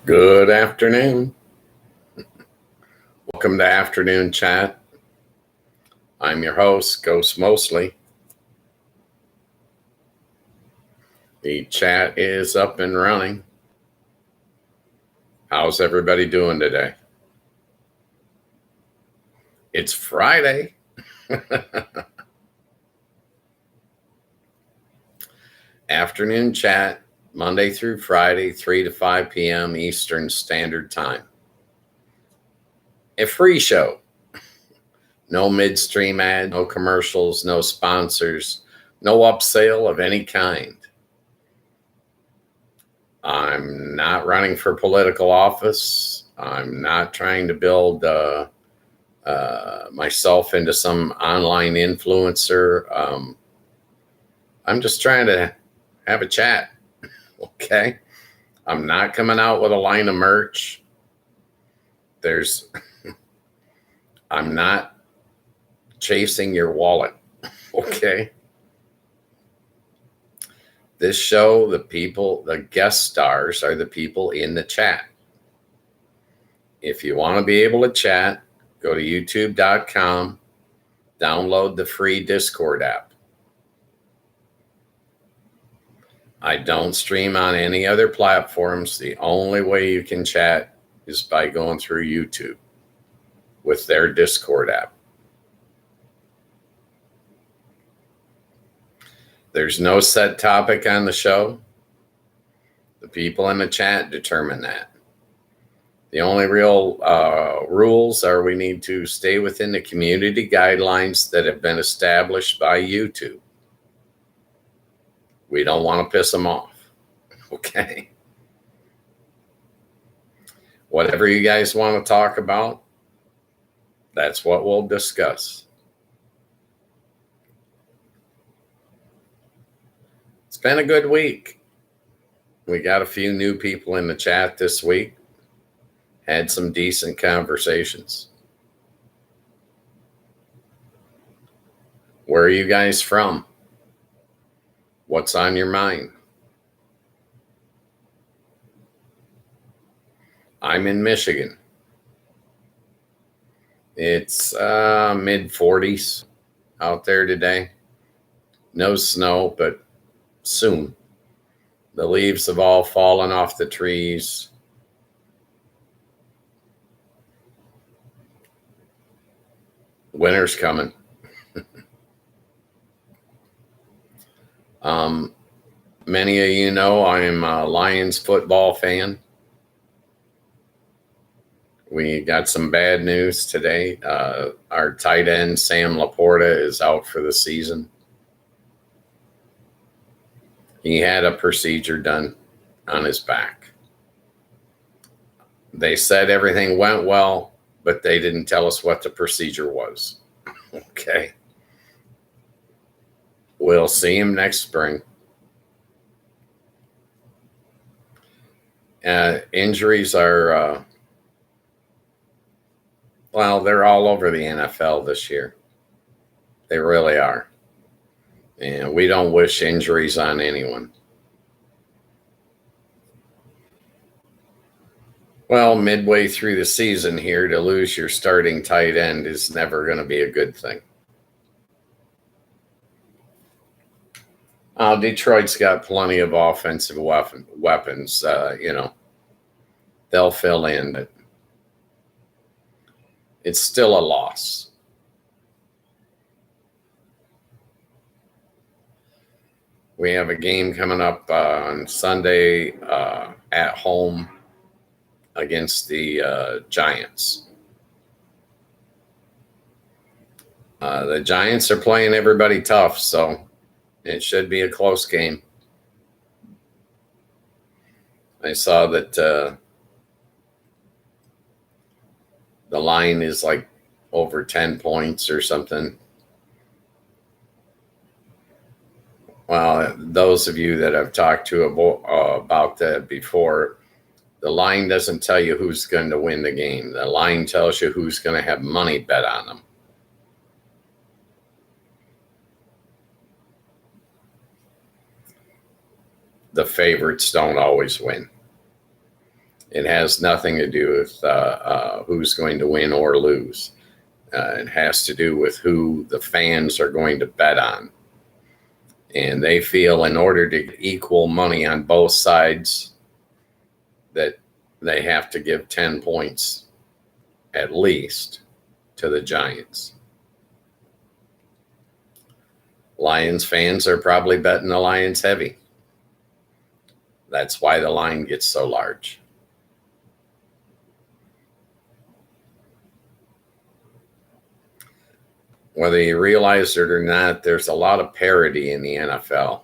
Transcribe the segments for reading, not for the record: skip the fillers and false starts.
Good afternoon. Welcome to Afternoon Chat. I'm your host, Ghost Mostly. The chat is up and running. How's everybody doing today? It's Friday. Afternoon Chat, Monday through Friday, 3 to 5 p.m. Eastern Standard Time. A free show. No midstream ad, no commercials, no sponsors, no upsell of any kind. I'm not running for political office. I'm not trying to build myself into some online influencer. I'm just trying to have a chat. Okay. I'm not coming out with a line of merch. I'm not chasing your wallet. Okay. This show, the guest stars are the people in the chat. If you want to be able to chat, go to youtube.com, download the free Discord app. I don't stream on any other platforms. The only way you can chat is by going through YouTube with their Discord app. There's no set topic on the show. The people in the chat determine that. The only real rules are we need to stay within the community guidelines that have been established by YouTube. We don't want to piss them off. Okay. Whatever you guys want to talk about, that's what we'll discuss. It's been a good week. We got a few new people in the chat this week. Had some decent conversations. Where are you guys from? What's on your mind? I'm in Michigan. It's mid 40s out there today. No snow, but soon. The leaves have all fallen off the trees. Winter's coming. Many of you know I'm a Lions football fan. We got some bad news today. Our tight end, Sam Laporta, is out for the season. He had a procedure done on his back. They said everything went well, but they didn't tell us what the procedure was. Okay. We'll see him next spring. Injuries are, they're all over the NFL this year. They really are. And we don't wish injuries on anyone. Well, midway through the season here, to lose your starting tight end is never going to be a good thing. Detroit's got plenty of offensive weapons. They'll fill in, but it's still a loss. We have a game coming up on Sunday at home against the Giants. The Giants are playing everybody tough, so it should be a close game. I saw that the line is like over 10 points or something. Well, those of you that I've talked to about that before, the line doesn't tell you who's going to win the game. The line tells you who's going to have money bet on them. The favorites don't always win. It has nothing to do with who's going to win or lose. It has to do with who the fans are going to bet on. And they feel in order to get equal money on both sides that they have to give 10 points at least to the Giants. Lions fans are probably betting the Lions heavy. That's why the line gets so large. Whether you realize it or not, there's a lot of parity in the NFL.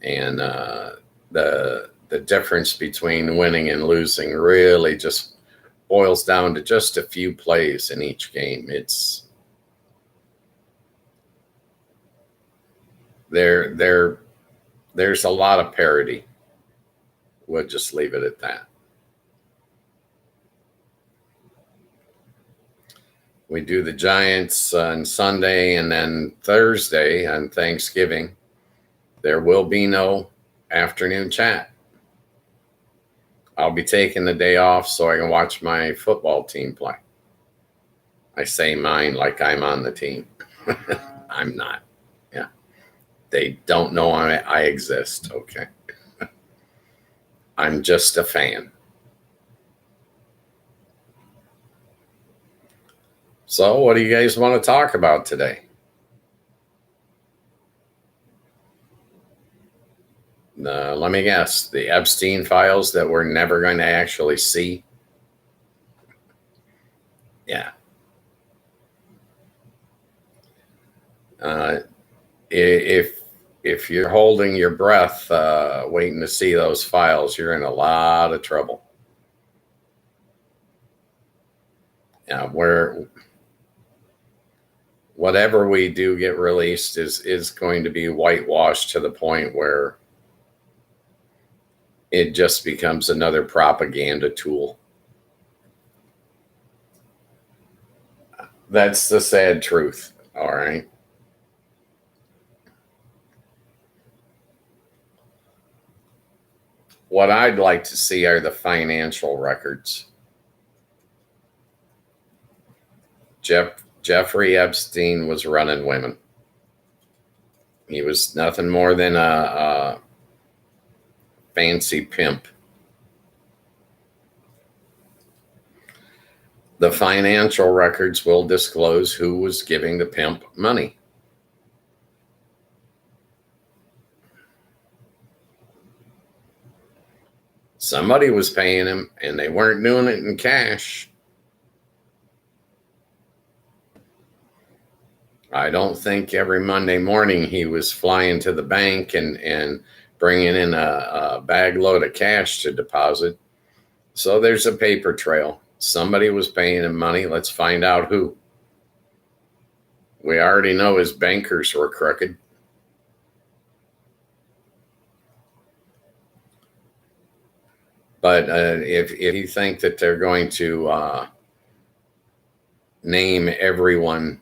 And the difference between winning and losing really just boils down to just a few plays in each game. There's a lot of parity. We'll just leave it at that. We do the Giants on Sunday, and then Thursday on Thanksgiving, there will be no afternoon chat. I'll be taking the day off so I can watch my football team play. I say mine like I'm on the team. I'm not. Yeah. They don't know I exist. Okay. I'm just a fan. So what do you guys want to talk about today? Let me guess. The Epstein files that we're never going to actually see? Yeah. If you're holding your breath waiting to see those files, you're in a lot of trouble. Yeah, whatever we do get released is going to be whitewashed to the point where it just becomes another propaganda tool. That's the sad truth. All right. What I'd like to see are the financial records. Jeffrey Epstein was running women. He was nothing more than a fancy pimp. The financial records will disclose who was giving the pimp money. Somebody was paying him, and they weren't doing it in cash. I don't think every Monday morning he was flying to the bank and bringing in a bag load of cash to deposit. So there's a paper trail. Somebody was paying him money. Let's find out who. We already know his bankers were crooked. But if you think that they're going to name everyone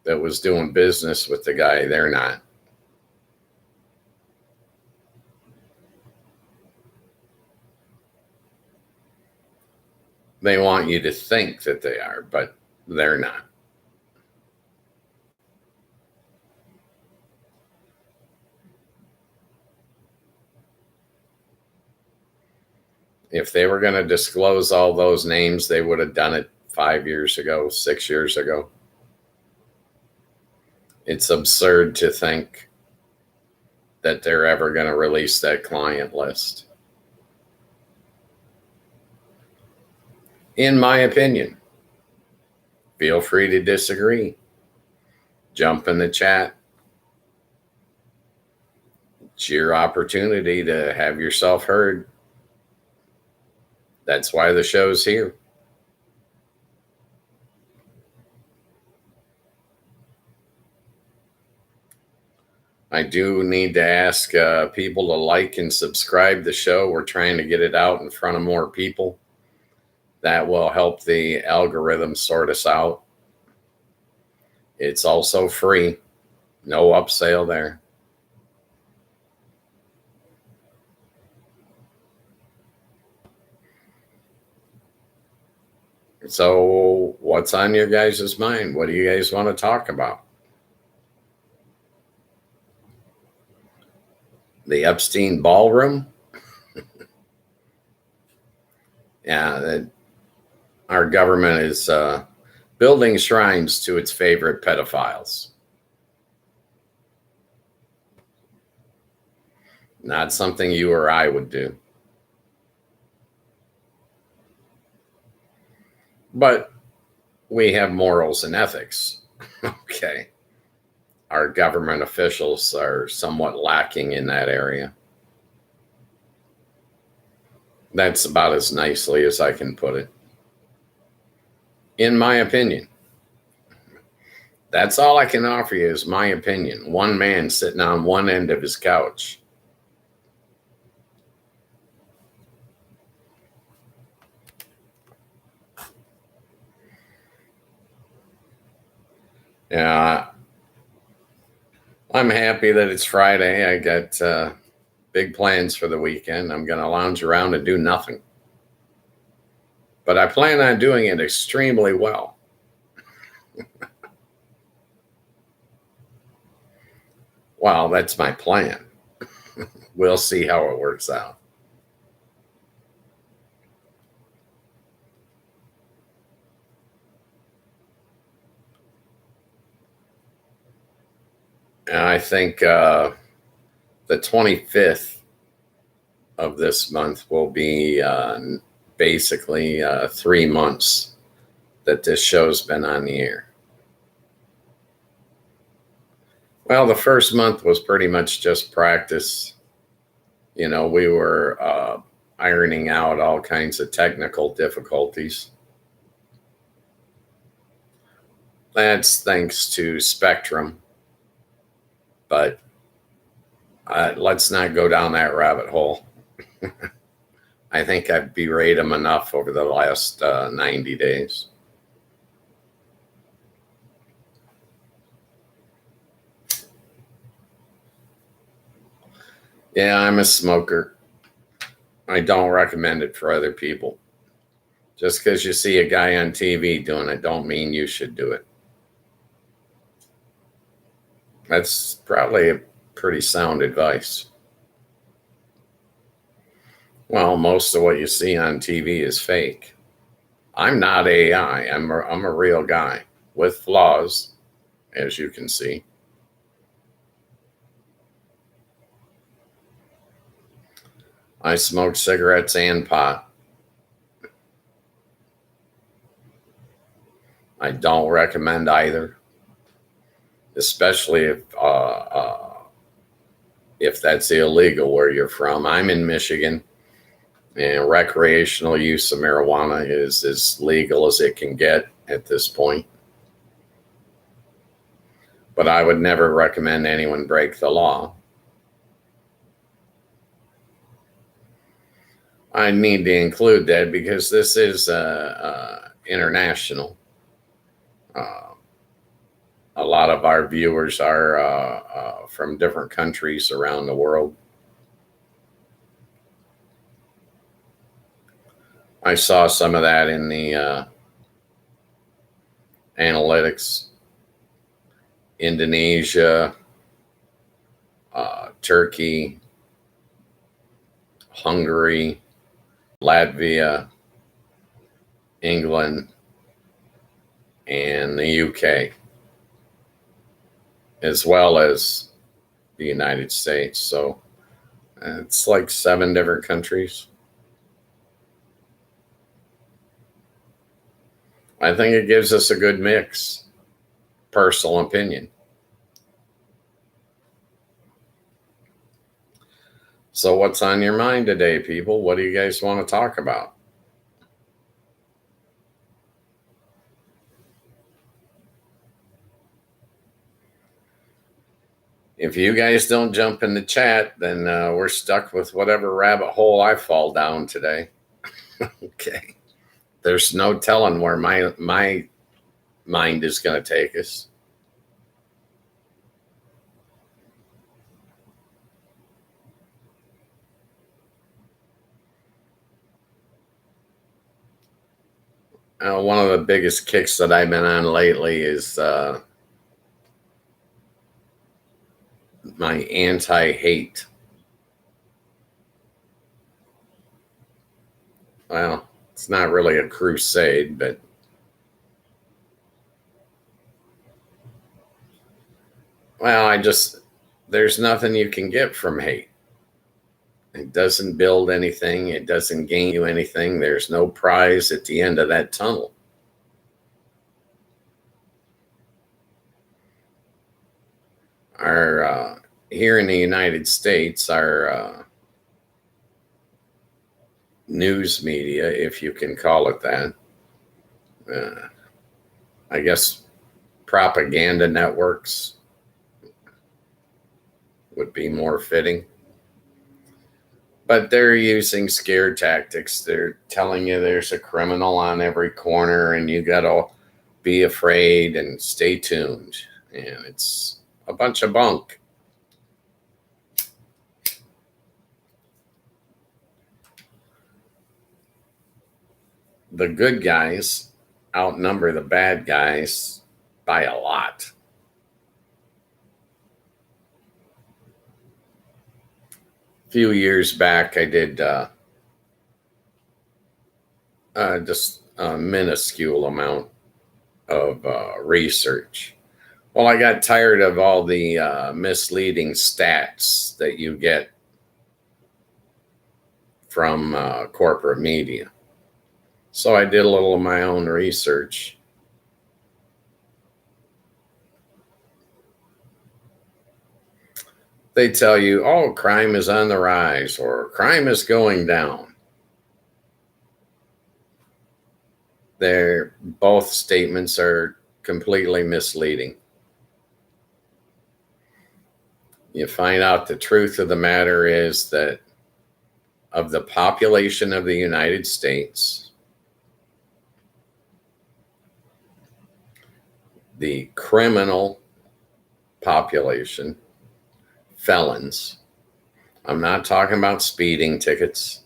that was doing business with the guy, they're not. They want you to think that they are, but they're not. If they were going to disclose all those names, they would have done it 5 years ago, 6 years ago. It's absurd to think that they're ever going to release that client list. In my opinion, feel free to disagree. Jump in the chat. It's your opportunity to have yourself heard. That's why the show's here. I do need to ask people to like and subscribe the show. We're trying to get it out in front of more people. That will help the algorithm sort us out. It's also free. No upsell there. So, what's on your guys' mind? What do you guys want to talk about? The Epstein ballroom? Yeah, our government is building shrines to its favorite pedophiles. Not something you or I would do. But we have morals and ethics. Okay. Our government officials are somewhat lacking in that area. That's about as nicely as I can put it. In my opinion. That's all I can offer you is my opinion. One man sitting on one end of his couch. Yeah, I'm happy that it's Friday. I got big plans for the weekend. I'm going to lounge around and do nothing. But I plan on doing it extremely well. Well, that's my plan. We'll see how it works out. And I think the 25th of this month will be basically 3 months that this show's been on the air. Well, the first month was pretty much just practice. You know, we were ironing out all kinds of technical difficulties. That's thanks to Spectrum. But let's not go down that rabbit hole. I think I've berated them enough over the last 90 days. Yeah, I'm a smoker. I don't recommend it for other people. Just because you see a guy on TV doing it, don't mean you should do it. That's probably a pretty sound advice. Well, most of what you see on TV is fake. I'm not AI. I'm a real guy with flaws, as you can see. I smoke cigarettes and pot. I don't recommend either, especially if that's illegal where you're from. I'm in Michigan, and recreational use of marijuana is as legal as it can get at this point. But I would never recommend anyone break the law. I need to include that because this is international. Uh, a lot of our viewers are from different countries around the world. I saw some of that in the analytics. Indonesia, Turkey, Hungary, Latvia, England, and the UK, as well as the United States. So it's like 7 different countries. I think it gives us a good mix. Personal opinion. So, what's on your mind today, people? What do you guys want to talk about? If you guys don't jump in the chat, then we're stuck with whatever rabbit hole I fall down today. Okay. There's no telling where my mind is going to take us. One of the biggest kicks that I've been on lately is my anti-hate. Well, it's not really a crusade, but there's nothing you can get from hate. It doesn't build anything. It doesn't gain you anything. There's no prize at the end of that tunnel. Here in the United States, our news media, if you can call it that, I guess propaganda networks would be more fitting. But they're using scare tactics. They're telling you there's a criminal on every corner and you got to be afraid and stay tuned. And it's a bunch of bunk. The good guys outnumber the bad guys by a lot. A few years back, I did just a minuscule amount of research. Well, I got tired of all the misleading stats that you get from corporate media. So I did a little of my own research. They tell you, oh, crime is on the rise or crime is going down. Both statements are completely misleading. You find out the truth of the matter is that of the population of the United States, the criminal population, felons, I'm not talking about speeding tickets.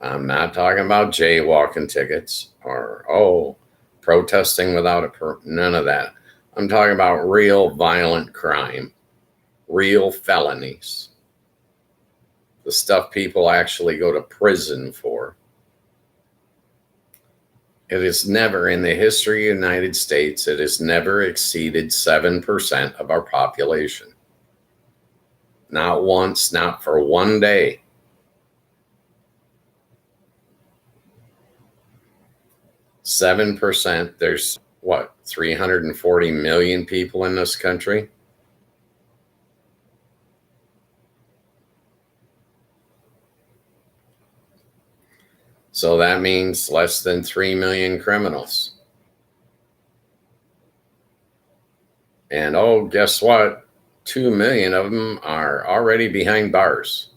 I'm not talking about jaywalking tickets or, protesting without a permit. None of that. I'm talking about real violent crime, real felonies, the stuff people actually go to prison for. It has never, in the history of the United States, it has never exceeded 7% of our population. Not once, not for one day. %. There's 340 million people in this country. So that means less than 3 million criminals. And guess what? 2 million of them are already behind bars,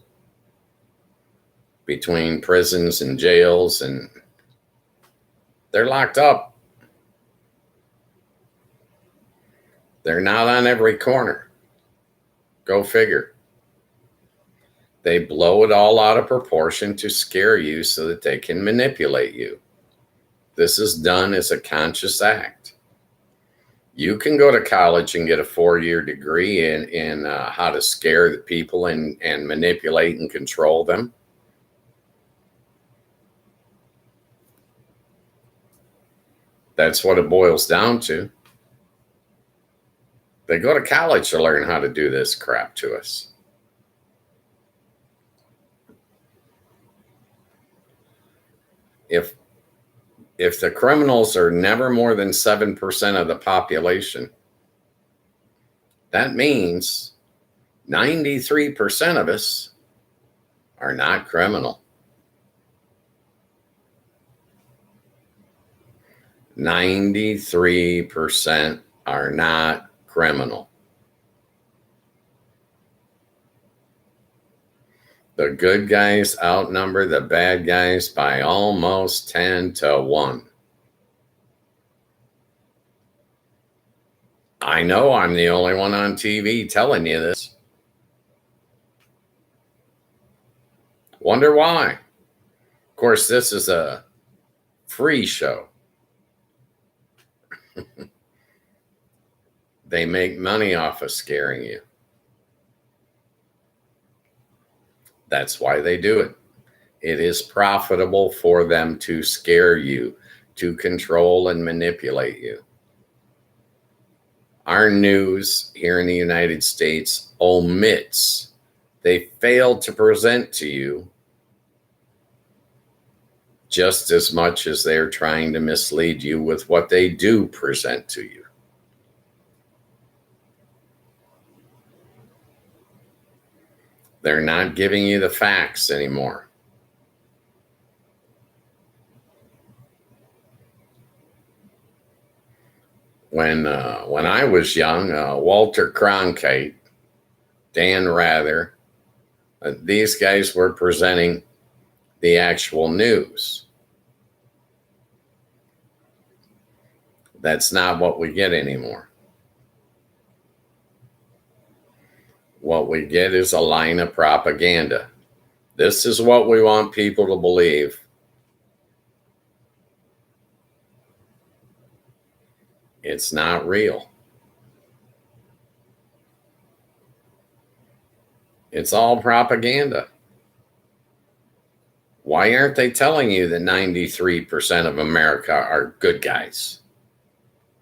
between prisons and jails, and they're locked up. They're not on every corner. Go figure. They blow it all out of proportion to scare you so that they can manipulate you. This is done as a conscious act. You can go to college and get a 4-year degree in how to scare the people and manipulate and control them. That's what it boils down to. They go to college to learn how to do this crap to us. If the criminals are never more than 7% of the population, that means 93% of us are not criminal. 93% are not criminal. The good guys outnumber the bad guys by almost 10 to 1. I know I'm the only one on TV telling you this. Wonder why? Of course, this is a free show. They make money off of scaring you. That's why they do it. It is profitable for them to scare you, to control and manipulate you. Our news here in the United States omits, they fail to present to you just as much as they're trying to mislead you with what they do present to you. They're not giving you the facts anymore. When I was young, Walter Cronkite, Dan Rather, these guys were presenting the actual news. That's not what we get anymore. What we get is a line of propaganda. This is what we want people to believe. It's not real. It's all propaganda. Why aren't they telling you that 93% of America are good guys?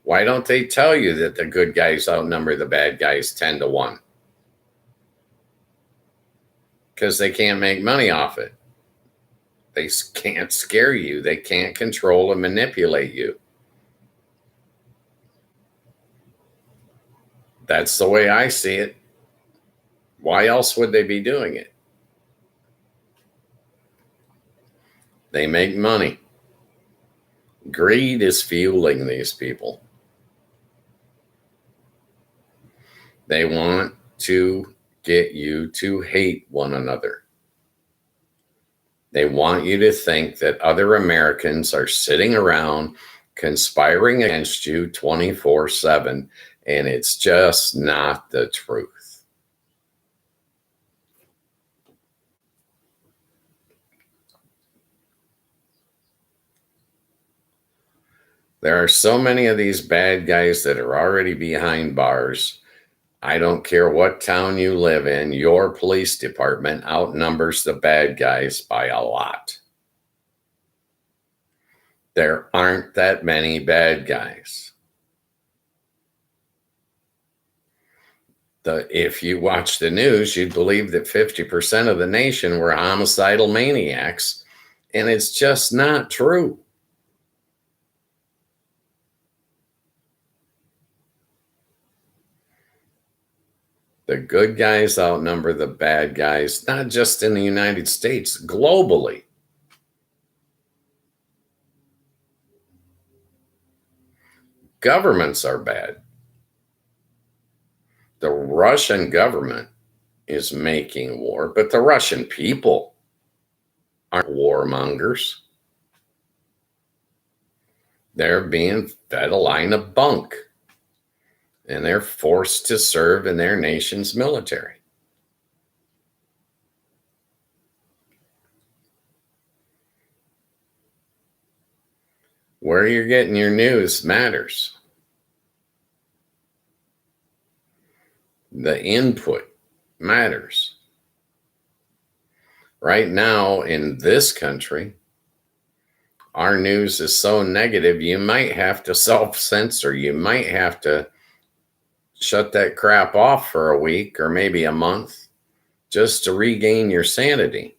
Why don't they tell you that the good guys outnumber the bad guys 10 to 1? Because they can't make money off it. They can't scare you. They can't control and manipulate you. That's the way I see it. Why else would they be doing it? They make money. Greed is fueling these people. They want to get you to hate one another. They want you to think that other Americans are sitting around conspiring against you 24/7, and it's just not the truth. There are so many of these bad guys that are already behind bars. I don't care what town you live in, your police department outnumbers the bad guys by a lot. There aren't that many bad guys. If you watch the news, you'd believe that 50% of the nation were homicidal maniacs, and it's just not true. The good guys outnumber the bad guys, not just in the United States, globally. Governments are bad. The Russian government is making war, but the Russian people aren't warmongers. They're being fed a line of bunk, and they're forced to serve in their nation's military. Where you're getting your news matters. The input matters. Right now in this country, our news is so negative, you might have to self-censor. You might have to shut that crap off for a week or maybe a month just to regain your sanity.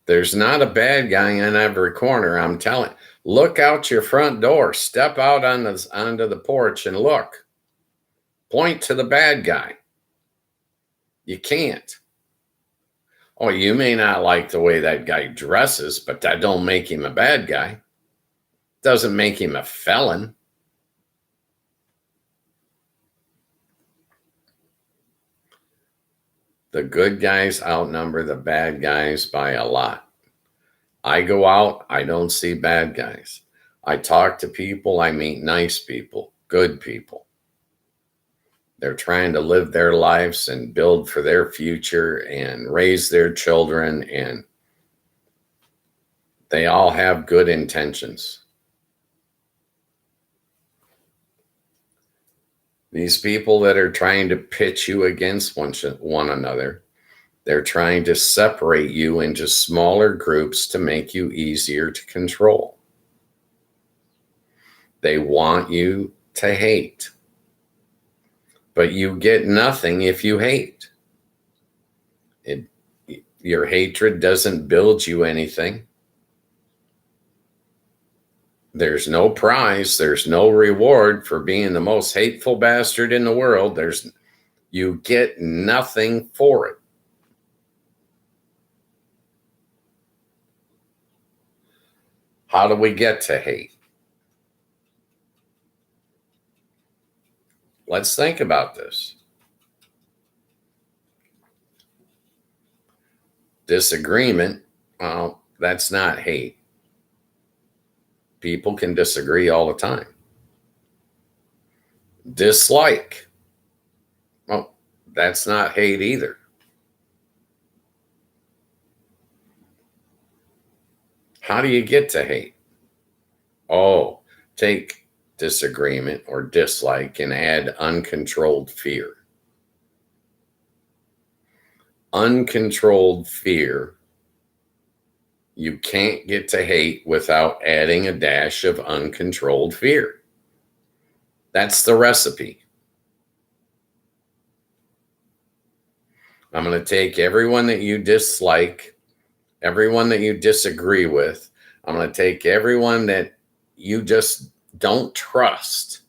There's not a bad guy in every corner. I'm telling. Look out your front door. Step out onto the porch and look. Point to the bad guy. You can't. Oh, you may not like the way that guy dresses, but that don't make him a bad guy. Doesn't make him a felon. The good guys outnumber the bad guys by a lot. I go out, I don't see bad guys. I talk to people, I meet nice people, good people. They're trying to live their lives and build for their future and raise their children, and They all have good intentions. These people that are trying to pitch you against one another, they're trying to separate you into smaller groups to make you easier to control. They want you to hate. But you get nothing if you hate. Your hatred doesn't build you anything. There's no prize. There's no reward for being the most hateful bastard in the world. You get nothing for it. How do we get to hate? Let's think about this. Disagreement, well, that's not hate. People can disagree all the time. Dislike, well, that's not hate either. How do you get to hate? Oh, take disagreement or dislike and add uncontrolled fear. Uncontrolled fear, you can't get to hate without adding a dash of uncontrolled fear. That's the recipe. I'm going to take everyone that you dislike, everyone that you disagree with. I'm going to take everyone that you just don't trust.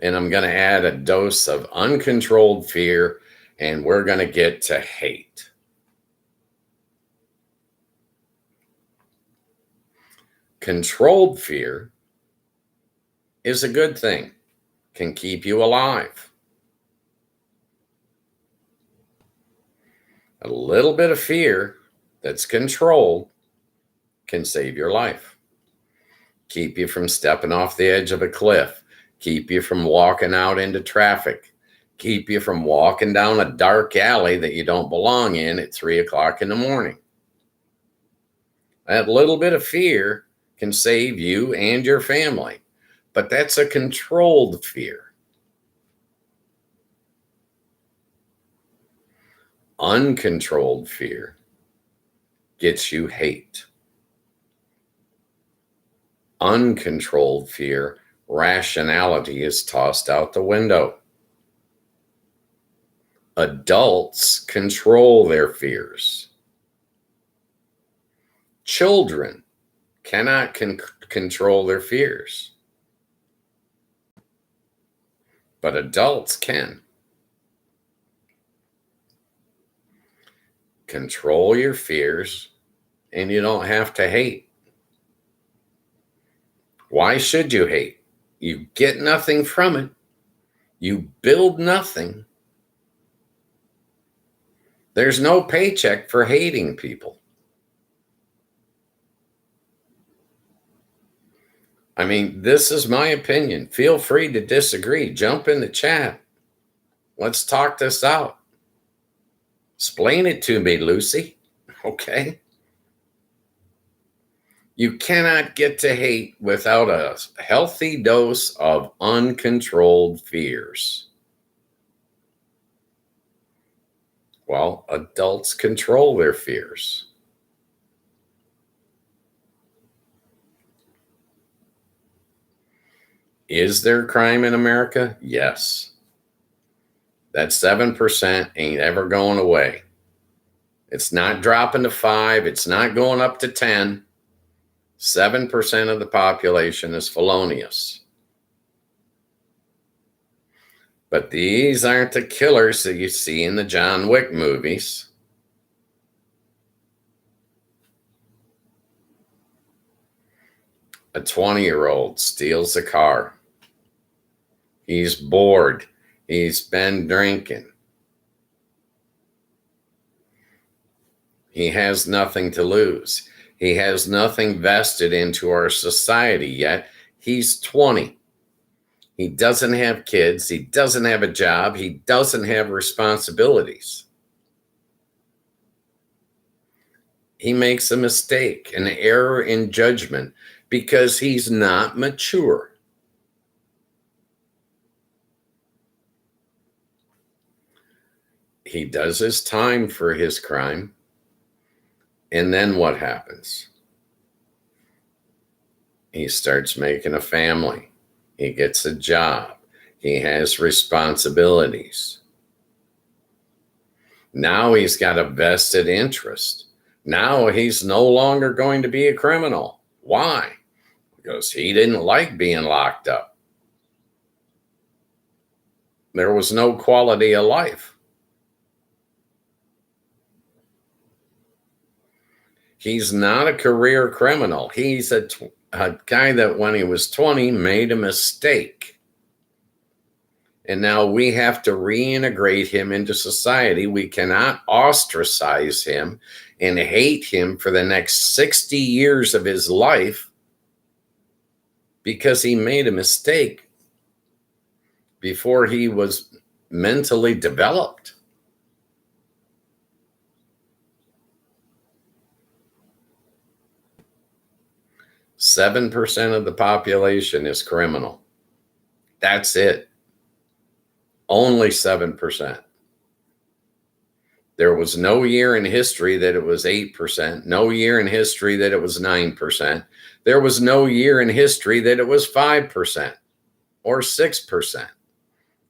And I'm going to add a dose of uncontrolled fear, and we're going to get to hate. Controlled fear is a good thing, can keep you alive. A little bit of fear that's controlled can save your life. Keep you from stepping off the edge of a cliff. Keep you from walking out into traffic. Keep you from walking down a dark alley that you don't belong in at 3 o'clock in the morning. That little bit of fear can save you and your family, but that's a controlled fear. Uncontrolled fear gets you hate. Uncontrolled fear, rationality is tossed out the window. Adults control their fears. Children cannot control their fears, but adults can. Control your fears, and you don't have to hate. Why should you hate? You get nothing from it. You build nothing. There's no paycheck for hating people. I mean, this is my opinion. Feel free to disagree. Jump in the chat. Let's talk this out. Explain it to me, Lucy. Okay? You cannot get to hate without a healthy dose of uncontrolled fears. Well, adults control their fears. Is there crime in America? Yes. That 7% ain't ever going away. It's not dropping to 5. It's not going up to 10. 7% of the population is felonious. But these aren't the killers that you see in the John Wick movies. A 20-year-old steals a car. He's bored. He's been drinking. He has nothing to lose. He has nothing vested into our society yet. He's 20. He doesn't have kids. He doesn't have a job. He doesn't have responsibilities. He makes a mistake, an error in judgment, because he's not mature. He does his time for his crime. And then what happens? He starts making a family. He gets a job. He has responsibilities. Now he's got a vested interest. Now he's no longer going to be a criminal. Why? Because he didn't like being locked up. There was no quality of life. He's not a career criminal. He's a guy that when he was 20 made a mistake. And now we have to reintegrate him into society. We cannot ostracize him and hate him for the next 60 years of his life because he made a mistake before he was mentally developed. Seven 7% of the population is criminal. That's it. Only 7%. There was no year in history that it was 8%, no year in history that it was 9%. There was no year in history that it was 5% or 6%.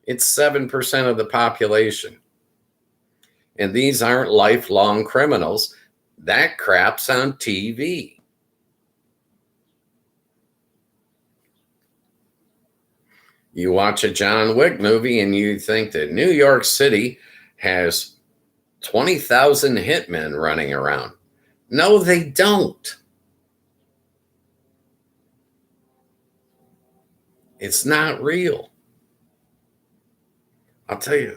It's 7% of the population. And these aren't lifelong criminals. That crap's on TV. You watch a John Wick movie and you think that New York City has 20,000 hitmen running around. No, they don't. It's not real. I'll tell you,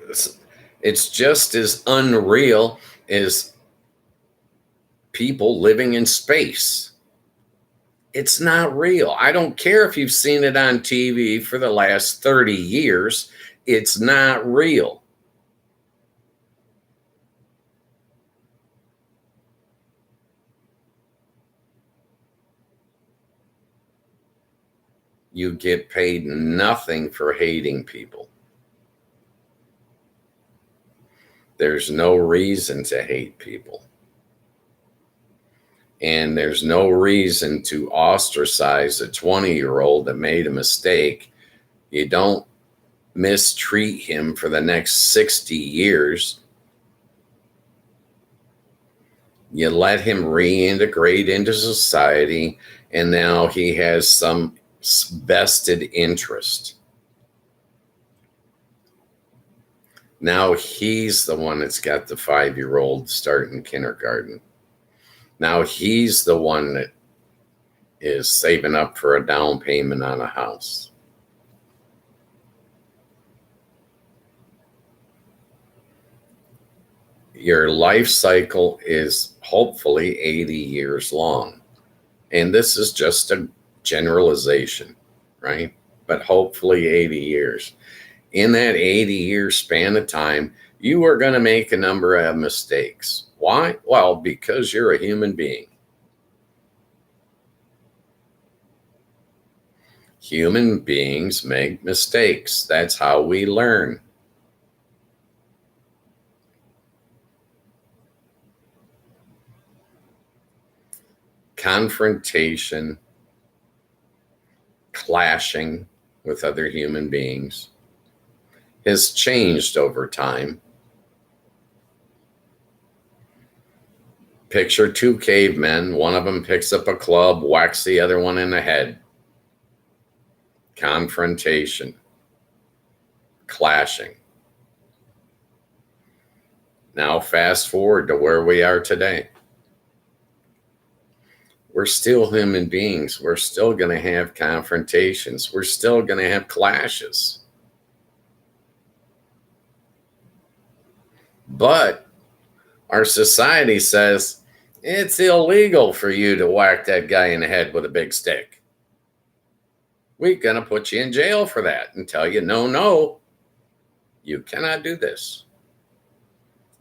it's just as unreal as people living in space. It's not real. I don't care if you've seen it on TV for the last 30 years. It's not real. You get paid nothing for hating people. There's no reason to hate people. And there's no reason to ostracize a 20-year-old that made a mistake. You don't mistreat him for the next 60 years. You let him reintegrate into society, and now he has some vested interest. Now he's the one that's got the 5-year-old starting kindergarten. Now he's the one that is saving up for a down payment on a house. Your life cycle is hopefully 80 years long. And this is just a generalization, right? But hopefully 80 years. In that 80-year span of time, you are going to make a number of mistakes. Why? Well, because you're a human being. Human beings make mistakes. That's how we learn. Confrontation, clashing with other human beings has changed over time. Picture two cavemen. One of them picks up a club, whacks the other one in the head. Confrontation, clashing. Now fast forward to where we are today. We're still human beings. We're still going to have confrontations. We're still going to have clashes. But our society says it's illegal for you to whack that guy in the head with a big stick. We're going to put you in jail for that and tell you, no, you cannot do this.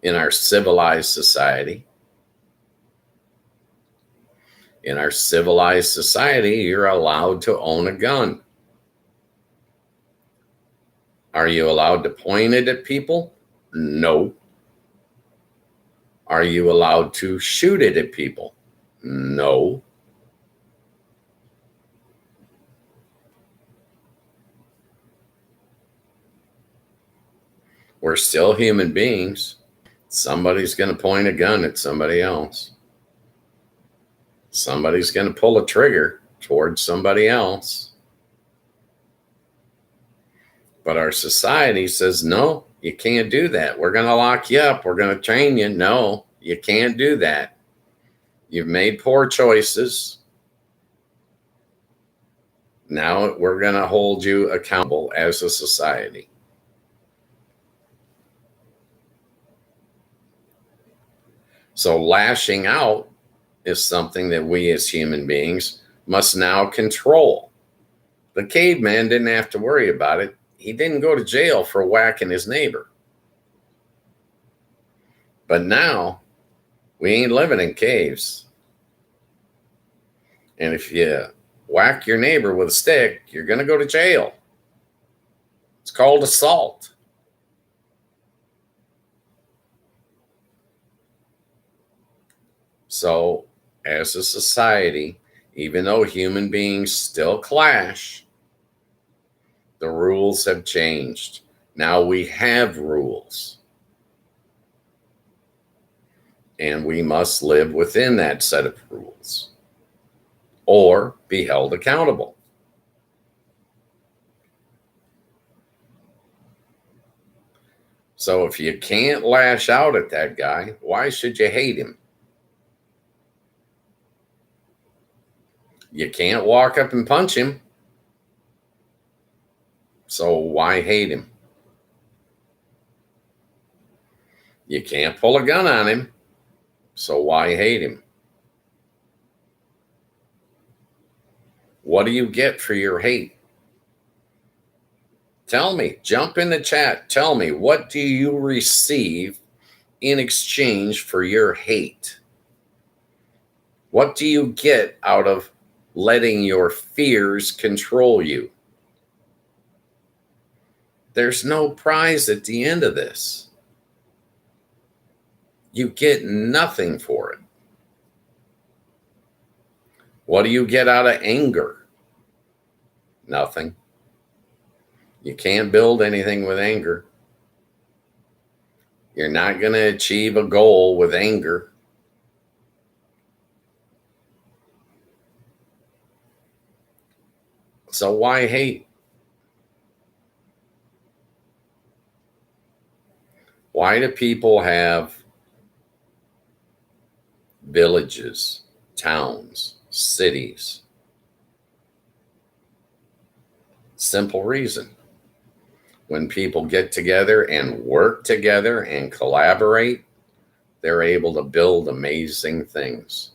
In our civilized society, In our civilized society, you're allowed to own a gun. Are you allowed to point it at people? No. Are you allowed to shoot it at people? No. We're still human beings. Somebody's going to point a gun at somebody else. Somebody's going to pull a trigger towards somebody else. But our society says, no, you can't do that. We're going to lock you up. We're going to train you. No, you can't do that. You've made poor choices. Now we're going to hold you accountable as a society. So lashing out is something that we as human beings must now control. The caveman didn't have to worry about it. He didn't go to jail for whacking his neighbor. But now we ain't living in caves. And if you whack your neighbor with a stick, you're going to go to jail. It's called assault. So, as a society, even though human beings still clash, the rules have changed. Now we have rules. And we must live within that set of rules or be held accountable. So if you can't lash out at that guy, why should you hate him? You can't walk up and punch him. So why hate him? You can't pull a gun on him. So why hate him? What do you get for your hate? Tell me, jump in the chat. Tell me, what do you receive in exchange for your hate? What do you get out of letting your fears control you? There's no prize at the end of this. You get nothing for it. What do you get out of anger? Nothing. You can't build anything with anger. You're not going to achieve a goal with anger. So why hate? Why do people have villages, towns, cities? Simple reason. When people get together and work together and collaborate, they're able to build amazing things.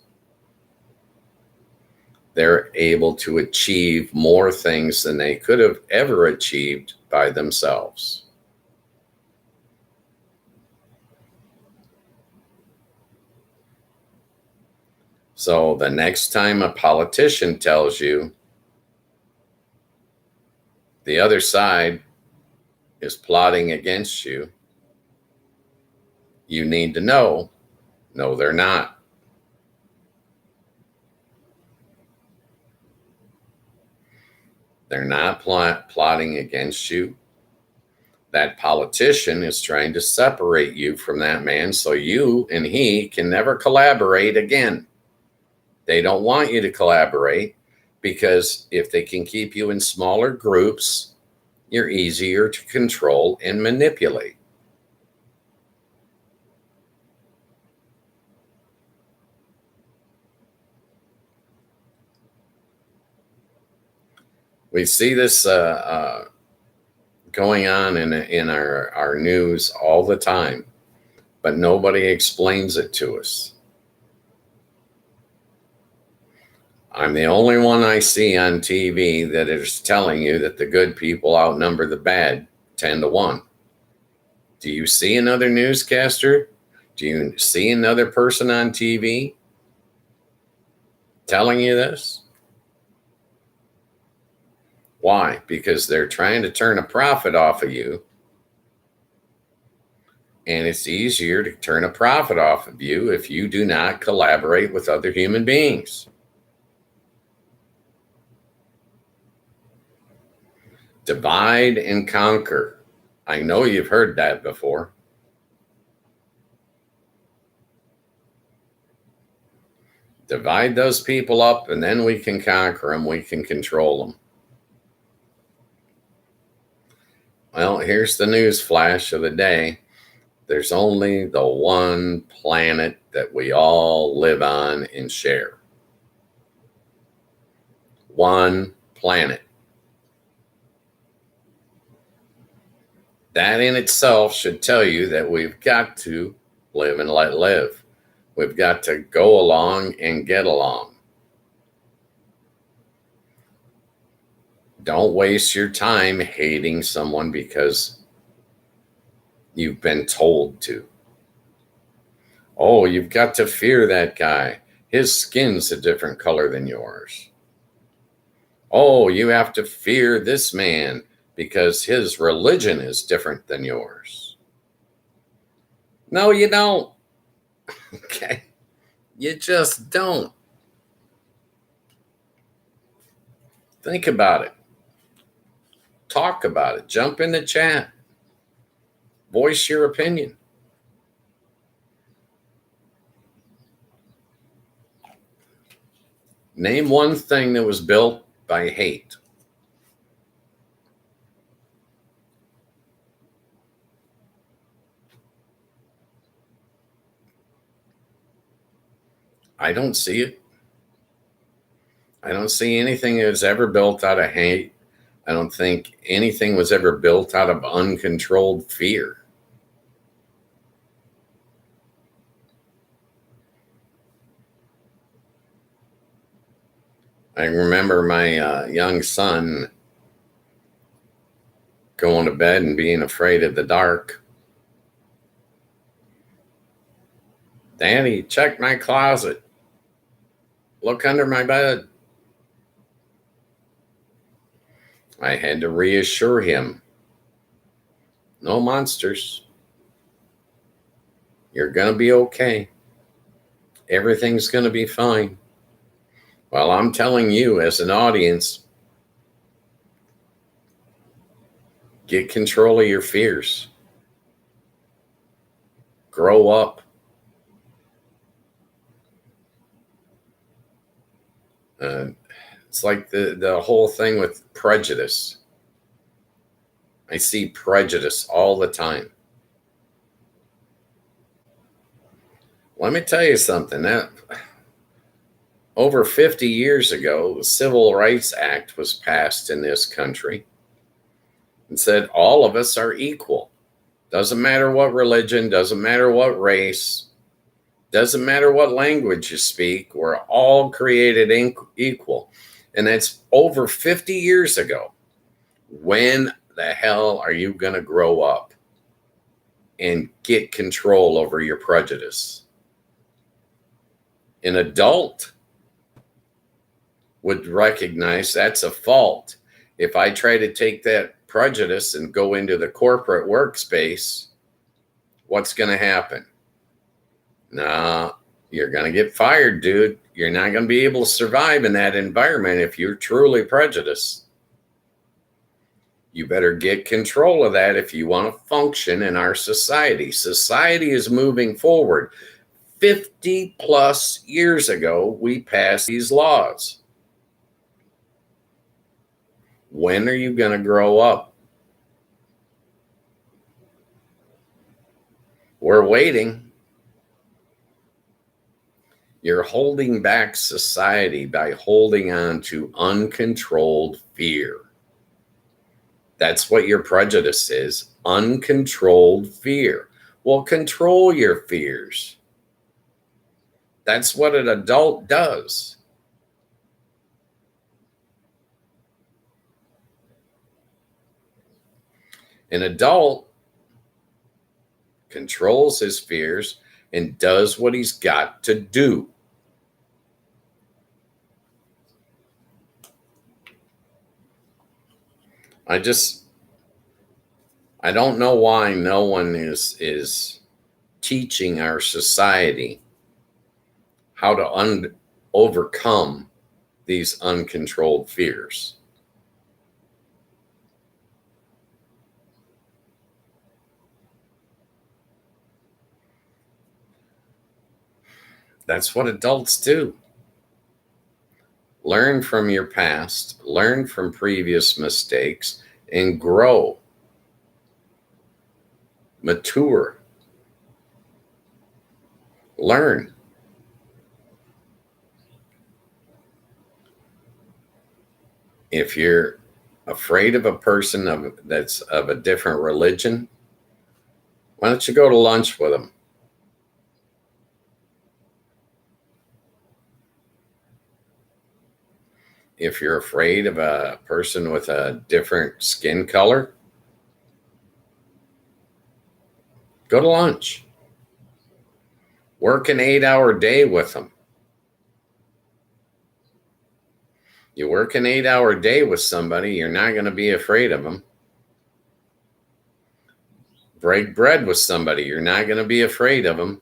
They're able to achieve more things than they could have ever achieved by themselves. So the next time a politician tells you the other side is plotting against you, you need to know, no, they're not. They're not plotting against you. That politician is trying to separate you from that man so you and he can never collaborate again. They don't want you to collaborate because if they can keep you in smaller groups, you're easier to control and manipulate. We see this going on in our news all the time, but nobody explains it to us. I'm the only one I see on TV that is telling you that the good people outnumber the bad 10-1. Do you see another newscaster? Do you see another person on TV telling you this? Why? Because they're trying to turn a profit off of you. And it's easier to turn a profit off of you if you do not collaborate with other human beings. Divide and conquer. I know you've heard that before. Divide those people up, and then we can conquer them. We can control them. Well, here's the news flash of the day. There's only the one planet that we all live on and share. One planet. That in itself should tell you that we've got to live and let live. We've got to go along and get along. Don't waste your time hating someone because you've been told to. Oh, you've got to fear that guy. His skin's a different color than yours. Oh, you have to fear this man because his religion is different than yours. No, you don't. Okay? You just don't. Think about it. Talk about it. Jump in the chat. Voice your opinion. Name one thing that was built by hate. I don't see it. I don't see anything that was ever built out of hate. I don't think anything was ever built out of uncontrolled fear. I remember my young son going to bed and being afraid of the dark. Daddy, check my closet. Look under my bed. I had to reassure him. No monsters. You're going to be okay. Everything's going to be fine. Well, I'm telling you as an audience, get control of your fears. Grow up. It's like the whole thing with prejudice. I see prejudice all the time. Let me tell you something. That over 50 years ago, the Civil Rights Act was passed in this country and said all of us are equal. Doesn't matter what religion, doesn't matter what race, doesn't matter what language you speak, we're all created equal. And that's over 50 years ago. When the hell are you going to grow up and get control over your prejudice? An adult would recognize that's a fault. If I try to take that prejudice and go into the corporate workspace, what's going to happen? Nah, you're going to get fired, dude. You're not going to be able to survive in that environment if you're truly prejudiced. You better get control of that if you want to function in our society. Society is moving forward. 50 plus years ago, we passed these laws. When are you going to grow up? We're waiting. You're holding back society by holding on to uncontrolled fear. That's what your prejudice is, uncontrolled fear. Well, control your fears. That's what an adult does. An adult controls his fears and does what he's got to do. I don't know why no one is teaching our society how to overcome these uncontrolled fears. That's what adults do. Learn from your past, learn from previous mistakes, and grow. Mature. Learn. If you're afraid of a person that's of a different religion, why don't you go to lunch with them? If you're afraid of a person with a different skin color, go to lunch. Work an 8-hour day with them. You work an 8-hour day with somebody, you're not going to be afraid of them. Break bread with somebody, you're not going to be afraid of them.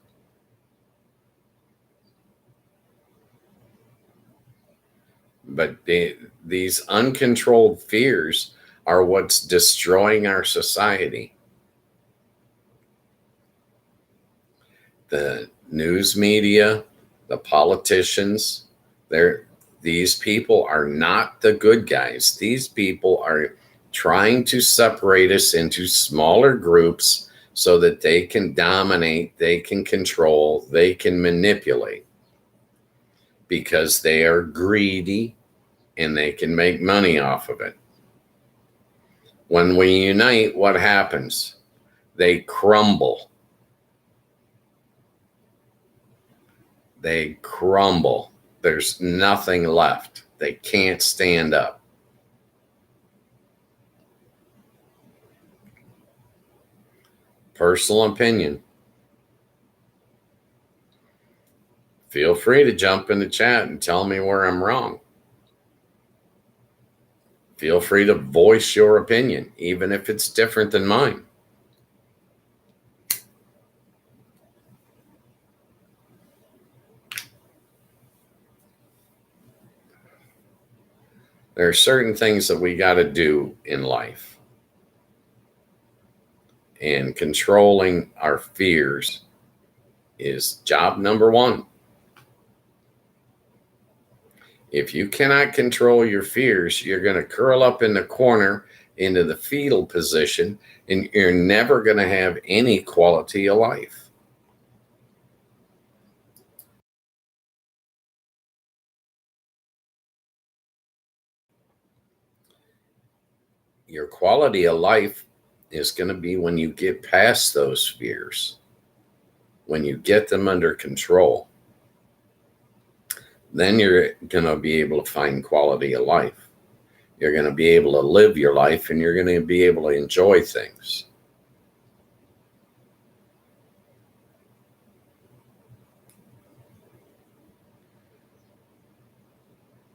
But these uncontrolled fears are what's destroying our society. The news media, the politicians, these people are not the good guys. These people are trying to separate us into smaller groups so that they can dominate, they can control, they can manipulate, because they are greedy and they can make money off of it. When we unite, what happens? They crumble. They crumble. There's nothing left. They can't stand up. Personal opinion. Feel free to jump in the chat and tell me where I'm wrong. Feel free to voice your opinion, even if it's different than mine. There are certain things that we got to do in life. And controlling our fears is job number one. If you cannot control your fears, you're going to curl up in the corner into the fetal position, and you're never going to have any quality of life. Your quality of life is going to be when you get past those fears, when you get them under control. Then you're going to be able to find quality of life. You're going to be able to live your life, and you're going to be able to enjoy things.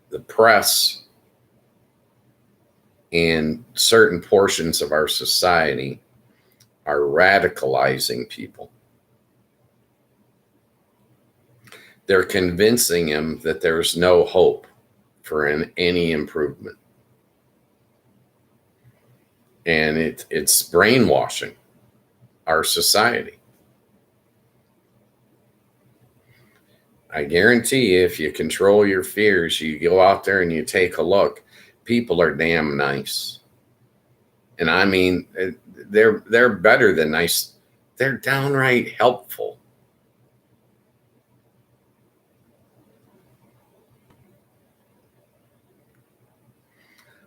The press and certain portions of our society are radicalizing people. They're convincing them that there's no hope for any improvement. And it's brainwashing our society. I guarantee you, if you control your fears, you go out there and you take a look, people are damn nice. And I mean, they're better than nice. They're downright helpful.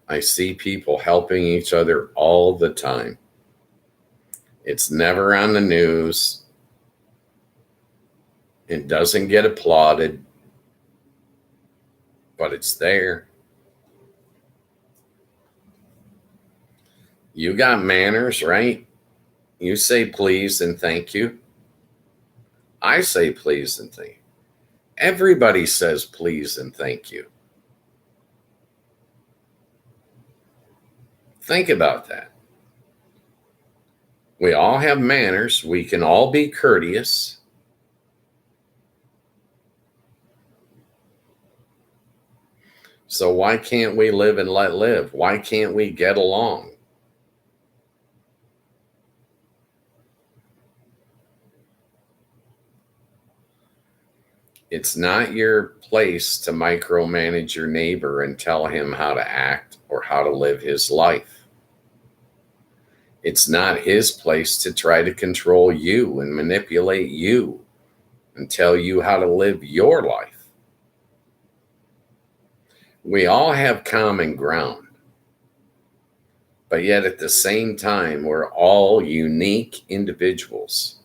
I see people helping each other all the time. It's never on the news. It doesn't get applauded, but it's there. You got manners, right? You say please and thank you. I say please and thank you. Everybody says please and thank you. Think about that. We all have manners. We can all be courteous. So why can't we live and let live? Why can't we get along? It's not your place to micromanage your neighbor and tell him how to act or how to live his life. It's not his place to try to control you and manipulate you and tell you how to live your life. We all have common ground, but yet at the same time, we're all unique individuals.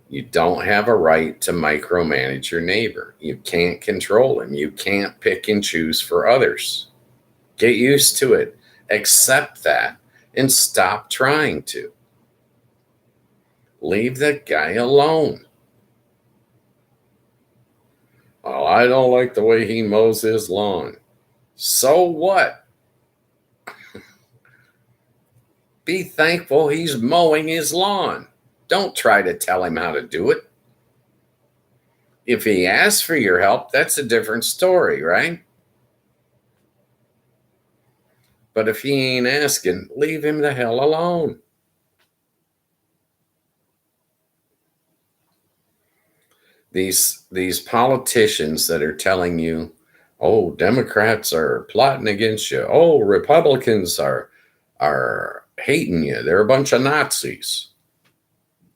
You don't have a right to micromanage your neighbor. You can't control him. You can't pick and choose for others. Get used to it. Accept that and stop trying to. Leave that guy alone. Oh, I don't like the way he mows his lawn. So what? Be thankful he's mowing his lawn. Don't try to tell him how to do it. If he asks for your help, that's a different story, right? But if he ain't asking, leave him the hell alone. These politicians that are telling you, oh, Democrats are plotting against you. Oh, Republicans are hating you. They're a bunch of Nazis.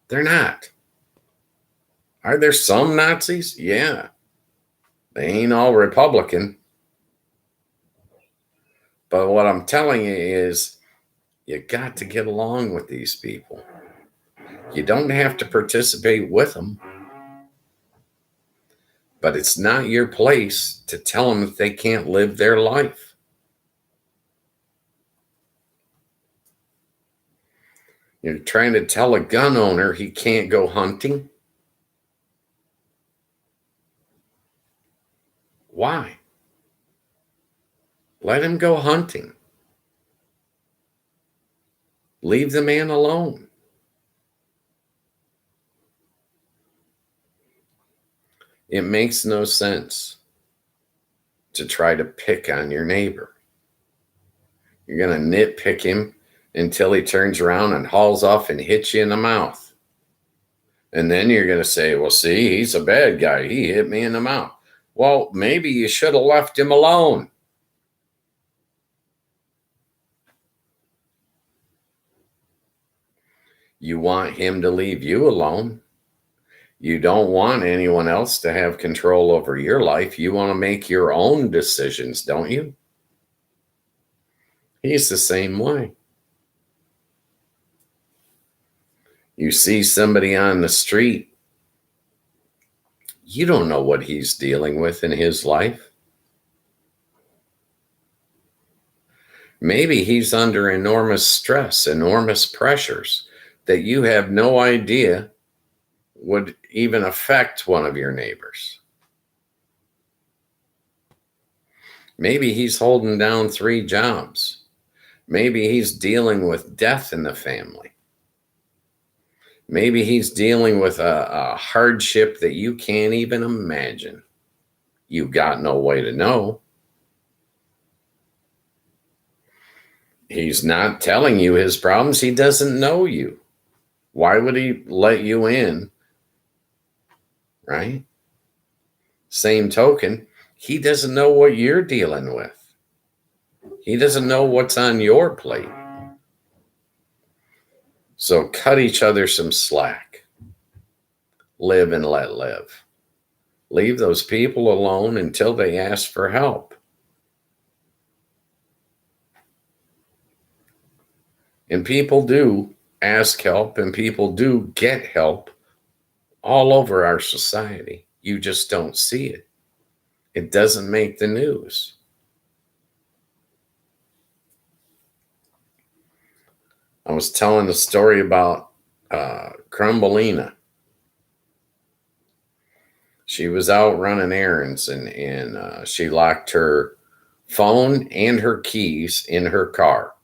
They're not. Are there some Nazis? Yeah. They ain't all Republican. But what I'm telling you is you got to get along with these people. You don't have to participate with them. But it's not your place to tell them that they can't live their life. You're trying to tell a gun owner he can't go hunting? Why? Let him go hunting. Leave the man alone. It makes no sense to try to pick on your neighbor. You're going to nitpick him until he turns around and hauls off and hits you in the mouth. And then you're going to say, well, see, he's a bad guy. He hit me in the mouth. Well, maybe you should have left him alone. You want him to leave you alone. You don't want anyone else to have control over your life. You want to make your own decisions, don't you? He's the same way. You see somebody on the street, you don't know what he's dealing with in his life. Maybe he's under enormous stress, enormous pressures that you have no idea would even affect one of your neighbors. Maybe he's holding down 3 jobs. Maybe he's dealing with death in the family. Maybe he's dealing with a hardship that you can't even imagine. You got no way to know. He's not telling you his problems. He doesn't know you. Why would he let you in? Right? Same token, he doesn't know what you're dealing with. He doesn't know what's on your plate. So cut each other some slack. Live and let live. Leave those people alone until they ask for help. And people do ask help and people do get help all over our society. You just don't see it. It doesn't make the news. I was telling a story about Crumbelina. She was out running errands, and she locked her phone and her keys in her car.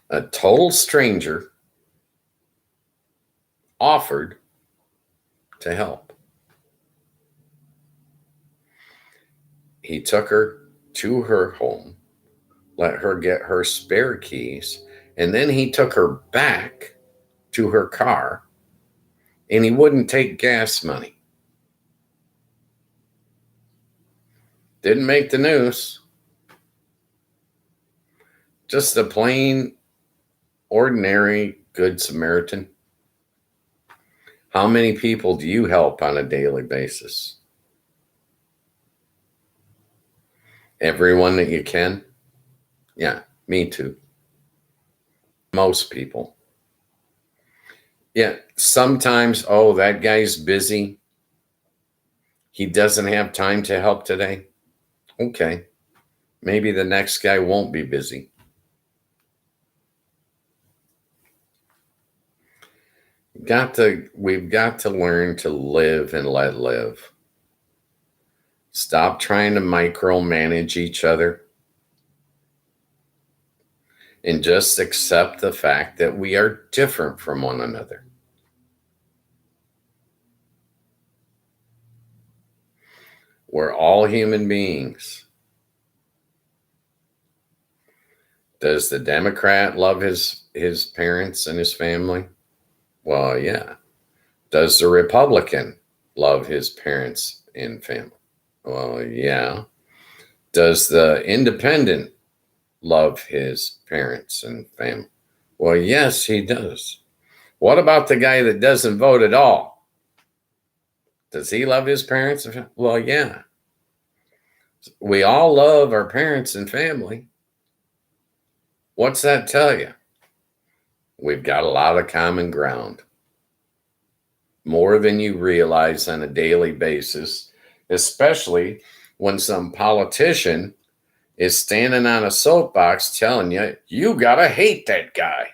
A total stranger offered to help. He took her to her home, let her get her spare keys, and then he took her back to her car, and he wouldn't take gas money. Didn't make the news. Just a plain, ordinary Good Samaritan. How many people do you help on a daily basis? Everyone that you can? Yeah, me too. Most people. Yeah, sometimes, oh, that guy's busy. He doesn't have time to help today. Okay, maybe the next guy won't be busy. We've got to learn to live and let live. Stop trying to micromanage each other and just accept the fact that we are different from one another. We're all human beings. Does the Democrat love his parents and his family? Well, yeah. Does the Republican love his parents and family? Well, yeah. Does the independent love his parents and family? Well, yes, he does. What about the guy that doesn't vote at all? Does he love his parents? Well, yeah. We all love our parents and family. What's that tell you? We've got a lot of common ground. More than you realize on a daily basis, especially when some politician is standing on a soapbox telling you, you gotta hate that guy.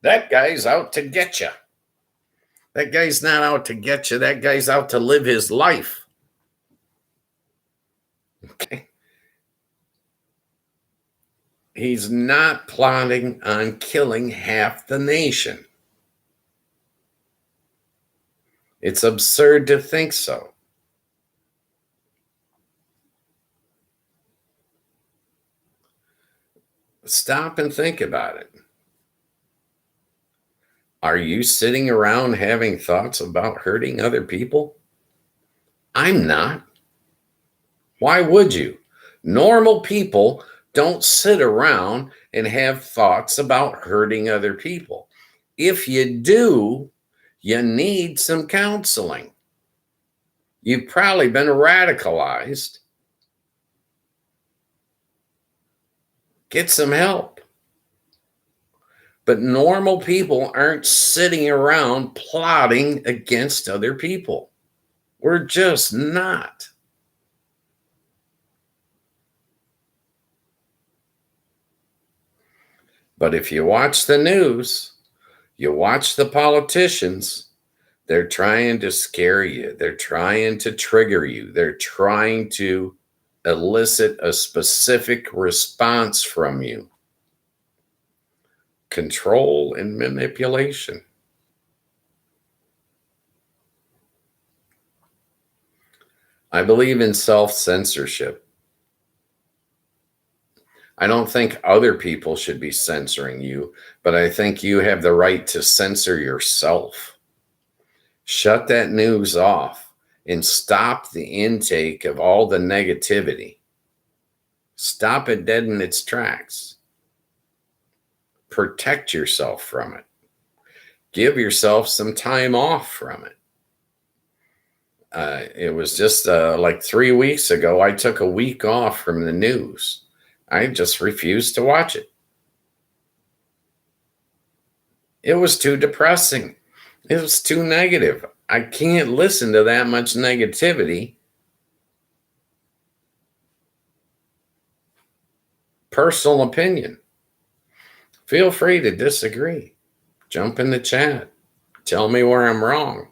That guy's out to get you. That guy's not out to get you. That guy's out to live his life. Okay. He's not plotting on killing half the nation. It's absurd to think so. Stop and think about it. Are you sitting around having thoughts about hurting other people? I'm not. Why would you? Normal people don't sit around and have thoughts about hurting other people. If you do, you need some counseling. You've probably been radicalized. Get some help. But normal people aren't sitting around plotting against other people. We're just not. But if you watch the news, you watch the politicians, they're trying to scare you. They're trying to trigger you. They're trying to elicit a specific response from you. Control and manipulation. I believe in self-censorship. I don't think other people should be censoring you, but I think you have the right to censor yourself. Shut that news off and stop the intake of all the negativity. Stop it dead in its tracks. Protect yourself from it. Give yourself some time off from it. It was just like 3 weeks ago, I took a week off from the news. I just refused to watch it. It was too depressing. It was too negative. I can't listen to that much negativity. Personal opinion. Feel free to disagree. Jump in the chat. Tell me where I'm wrong.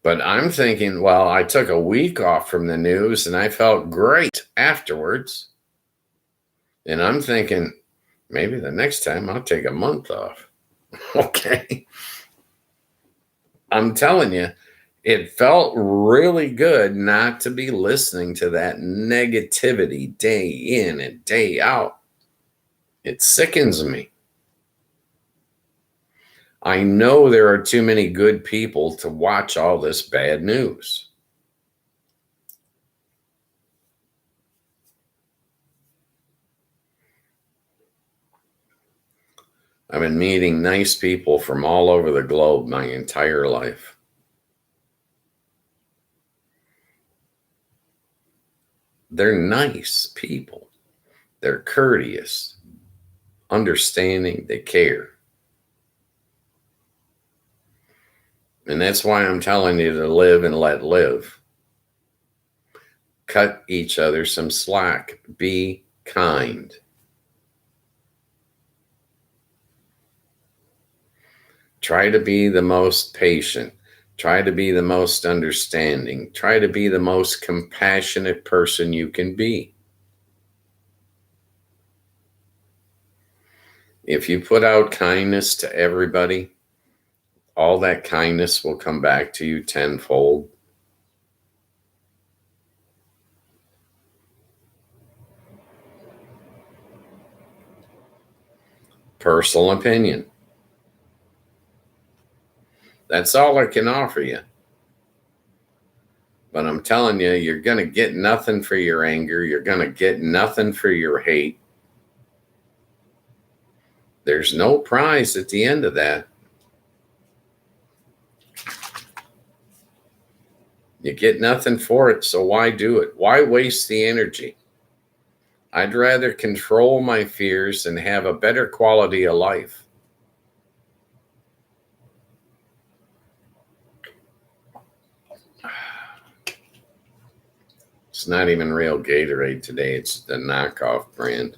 But I'm thinking, well, I took a week off from the news and I felt great afterwards. And I'm thinking, maybe the next time I'll take a month off. Okay. I'm telling you, it felt really good not to be listening to that negativity day in and day out. It sickens me. I know there are too many good people to watch all this bad news. I've been meeting nice people from all over the globe my entire life. They're nice people. They're courteous, understanding, they care. And that's why I'm telling you to live and let live. Cut each other some slack. Be kind. Try to be the most patient. Try to be the most understanding. Try to be the most compassionate person you can be. If you put out kindness to everybody, all that kindness will come back to you tenfold. Personal opinion. That's all I can offer you. But I'm telling you, you're going to get nothing for your anger. You're going to get nothing for your hate. There's no prize at the end of that. You get nothing for it, so why do it? Why waste the energy? I'd rather control my fears and have a better quality of life. It's not even real Gatorade today. It's the knockoff brand.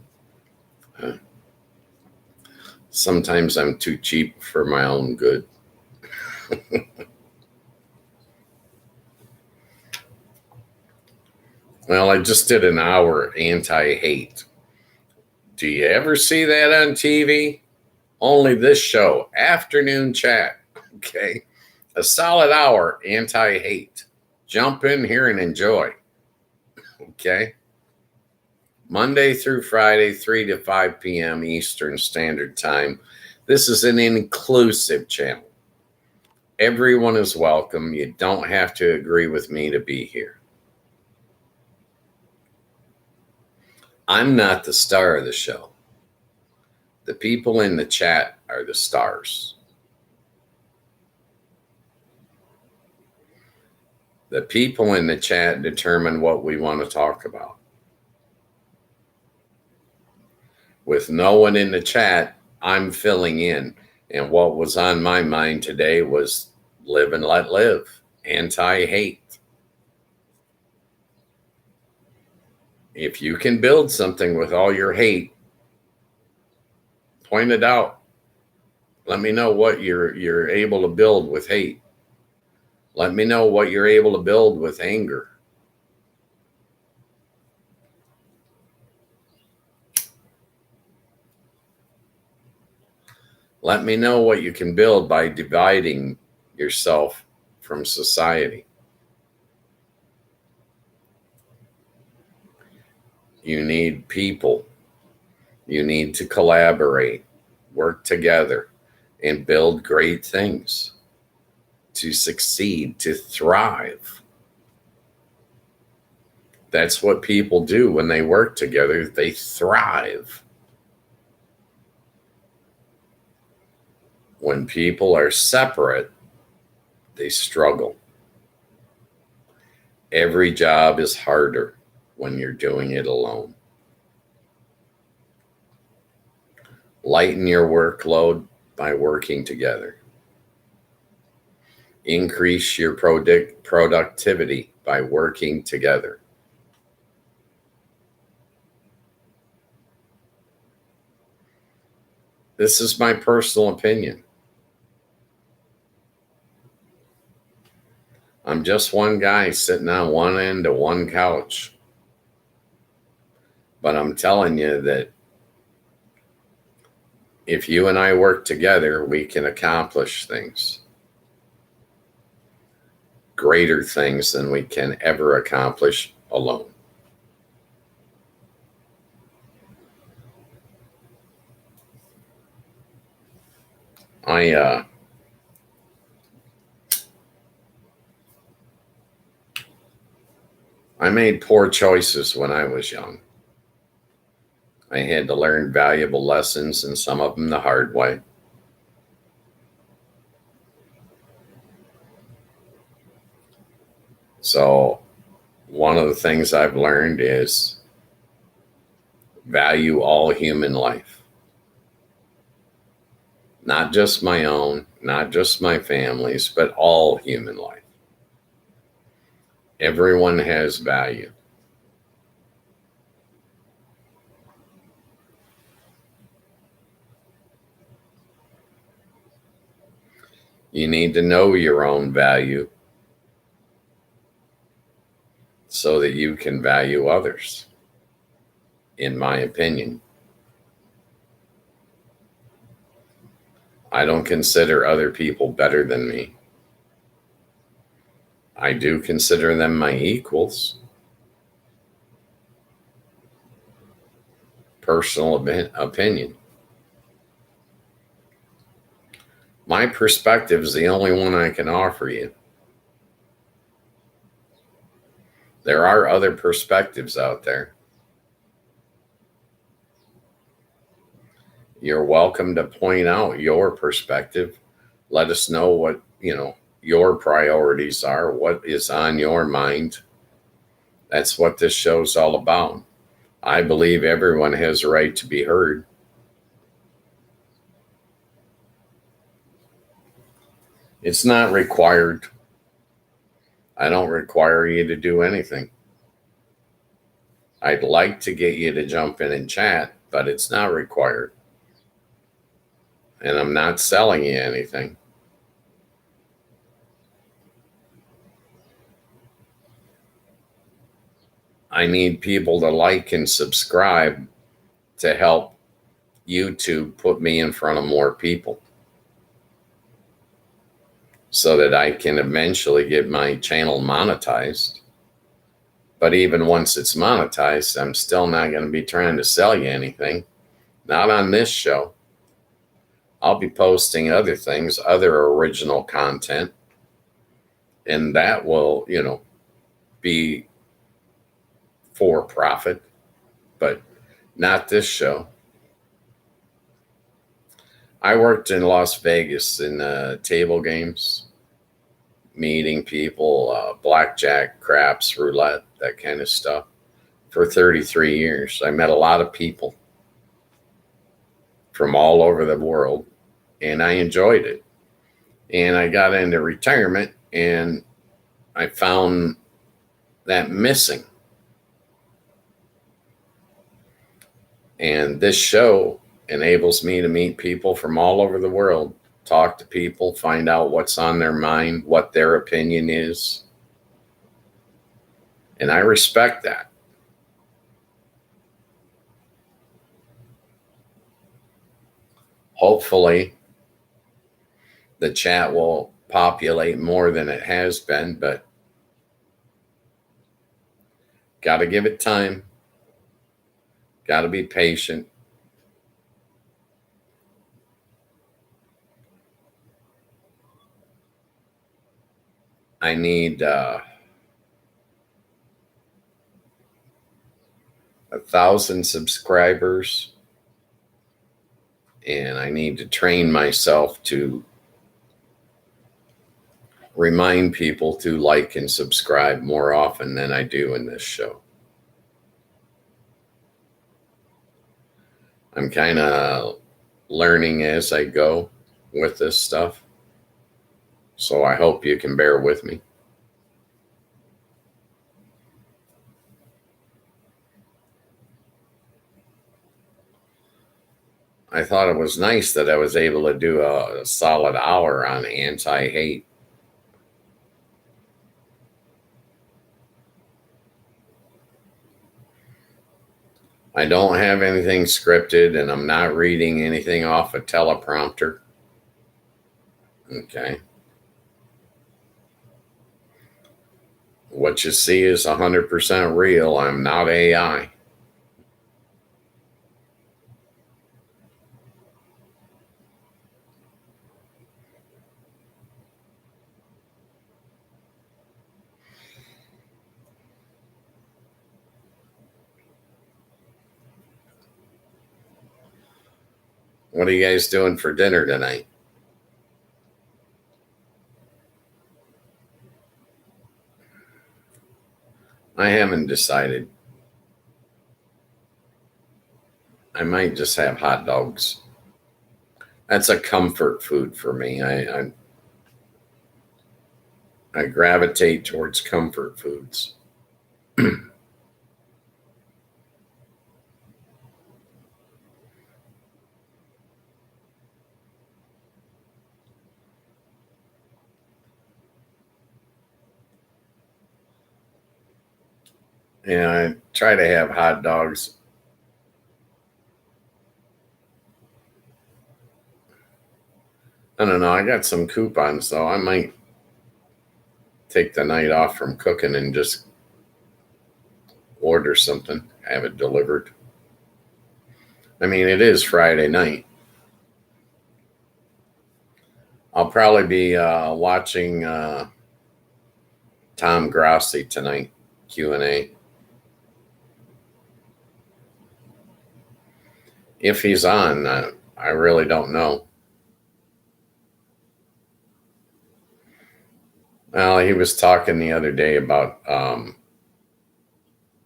Sometimes I'm too cheap for my own good. Well, I just did an hour anti-hate. Do you ever see that on TV? Only this show, Afternoon Chat. Okay. A solid hour anti-hate. Jump in here and enjoy. Okay. Monday through Friday, 3 to 5 p.m. Eastern Standard Time. This is an inclusive channel. Everyone is welcome. You don't have to agree with me to be here. I'm not the star of the show. The people in the chat are the stars. The people in the chat determine what we want to talk about. With no one in the chat, I'm filling in. And what was on my mind today was live and let live, anti-hate. If you can build something with all your hate, point it out. Let me know what you're able to build with hate. Let me know what you're able to build with anger. Let me know what you can build by dividing yourself from society. You need people. You need to collaborate, work together, and build great things to succeed, to thrive. That's what people do when they work together. They thrive. When people are separate, they struggle. Every job is harder when you're doing it alone. Lighten your workload by working together. Increase your productivity by working together. This is my personal opinion. I'm just one guy sitting on one end of one couch. But I'm telling you that if you and I work together, we can accomplish things, greater things than we can ever accomplish alone. I made poor choices when I was young. I had to learn valuable lessons, and some of them the hard way. So one of the things I've learned is value all human life. Not just my own, not just my family's, but all human life. Everyone has value. You need to know your own value so that you can value others, in my opinion. I don't consider other people better than me. I do consider them my equals. Personal opinion. My perspective is the only one I can offer you. There are other perspectives out there. You're welcome to point out your perspective. Let us know what, your priorities are, what is on your mind. That's what this show's all about. I believe everyone has a right to be heard. It's not required. I don't require you to do anything. I'd like to get you to jump in and chat, but it's not required. And I'm not selling you anything. I need people to like and subscribe to help YouTube put me in front of more people so that I can eventually get my channel monetized. But even once it's monetized, I'm still not going to be trying to sell you anything. Not on this show. I'll be posting other things, other original content, and that will, be for profit, but not this show. I worked in Las Vegas in table games, meeting people, blackjack, craps, roulette, that kind of stuff for 33 years. I met a lot of people from all over the world, and I enjoyed it. And I got into retirement, and I found that missing. And this show enables me to meet people from all over the world, talk to people, find out what's on their mind, what their opinion is. And I respect that. Hopefully, the chat will populate more than it has been, but got to give it time. Got to be patient. I need 1,000 subscribers, and I need to train myself to remind people to like and subscribe more often than I do in this show. I'm kind of learning as I go with this stuff, so I hope you can bear with me. I thought it was nice that I was able to do a solid hour on anti-hate. I don't have anything scripted, and I'm not reading anything off a teleprompter. Okay. What you see is 100% real. I'm not AI. What are you guys doing for dinner tonight? I haven't decided. I might just have hot dogs. That's a comfort food for me. I gravitate towards comfort foods. I try to have hot dogs. I don't know. I got some coupons, so I might take the night off from cooking and just order something, have it delivered. I mean, it is Friday night. I'll probably be watching Tom Grossi tonight, Q&A. If he's on, I really don't know. Well, he was talking the other day about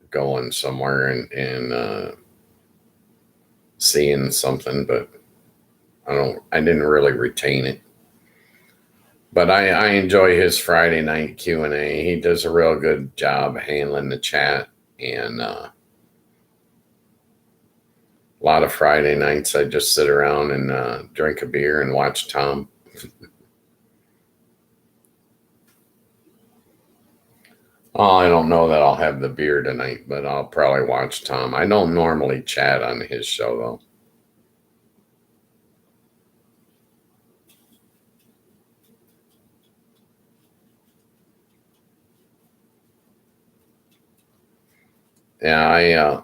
going somewhere and seeing something, but I didn't really retain it. But I enjoy his Friday night Q&A. He does a real good job handling the chat, and a lot of Friday nights I just sit around and drink a beer and watch Tom. Oh, I don't know that I'll have the beer tonight, but I'll probably watch Tom. I don't normally chat on his show, though. Yeah,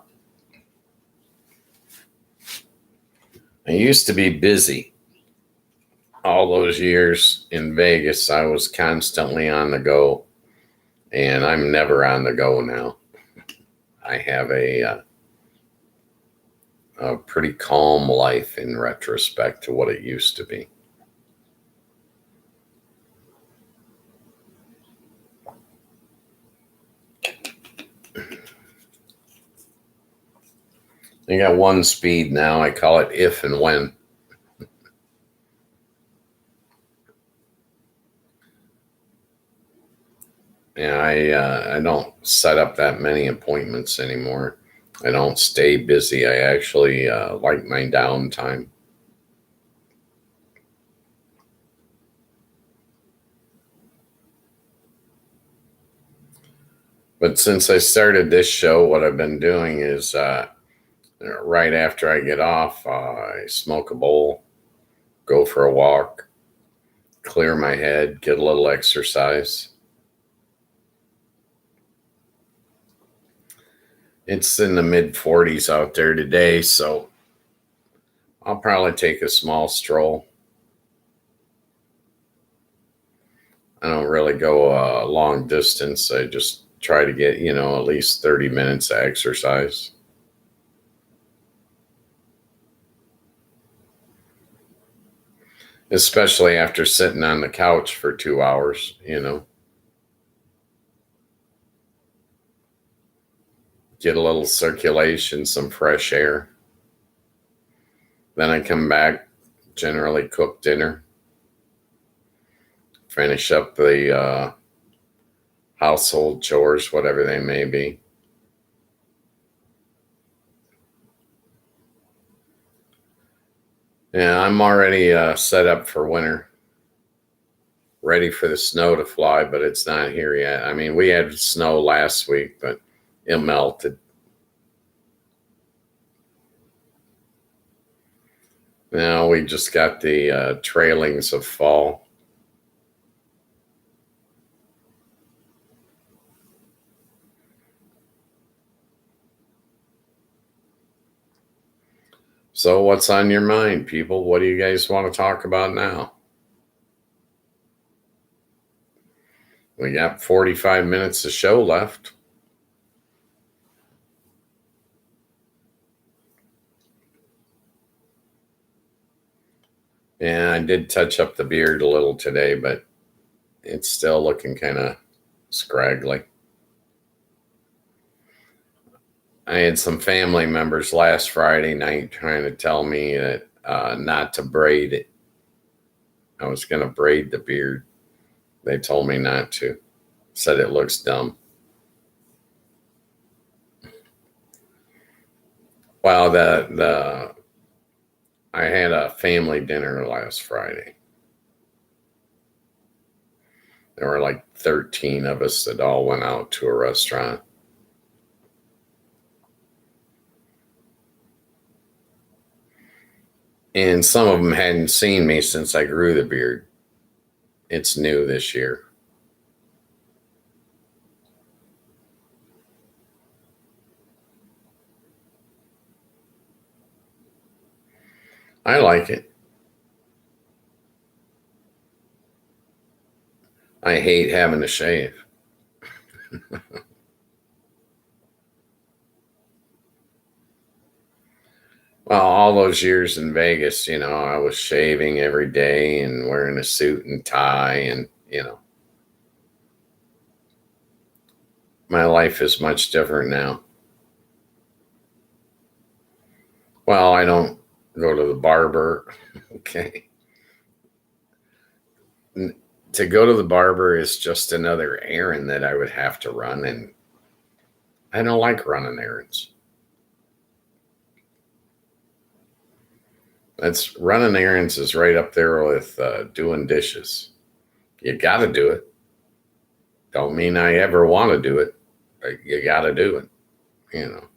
I used to be busy. All those years in Vegas, I was constantly on the go, and I'm never on the go now. I have a pretty calm life in retrospect to what it used to be. I got one speed now. I call it if and when. I don't set up that many appointments anymore. I don't stay busy. I actually like my downtime. But since I started this show, what I've been doing is right after I get off, I smoke a bowl, go for a walk, clear my head, get a little exercise. It's in the mid 40s out there today, so I'll probably take a small stroll. I don't really go a long distance. I just try to get, at least 30 minutes of exercise. Especially after sitting on the couch for 2 hours. Get a little circulation, some fresh air. Then I come back, generally cook dinner, finish up the household chores, whatever they may be. Yeah, I'm already set up for winter, ready for the snow to fly, but it's not here yet. I mean, we had snow last week, but it melted. Now we just got the trailings of fall. So, what's on your mind, people? What do you guys want to talk about now? We got 45 minutes of show left. Yeah, I did touch up the beard a little today, but it's still looking kind of scraggly. I had some family members last Friday night trying to tell me that not to braid it. I was going to braid the beard. They told me not to. Said it looks dumb. Well, I had a family dinner last Friday. There were like 13 of us that all went out to a restaurant. And some of them hadn't seen me since I grew the beard. It's new this year. I like it. I hate having to shave. Well, all those years in Vegas, I was shaving every day and wearing a suit and tie, and, my life is much different now. Well, I don't go to the barber. Okay. To go to the barber is just another errand that I would have to run, and I don't like running errands. That's running errands is right up there with doing dishes. You got to do it. Don't mean I ever want to do it, but you got to do it. You know.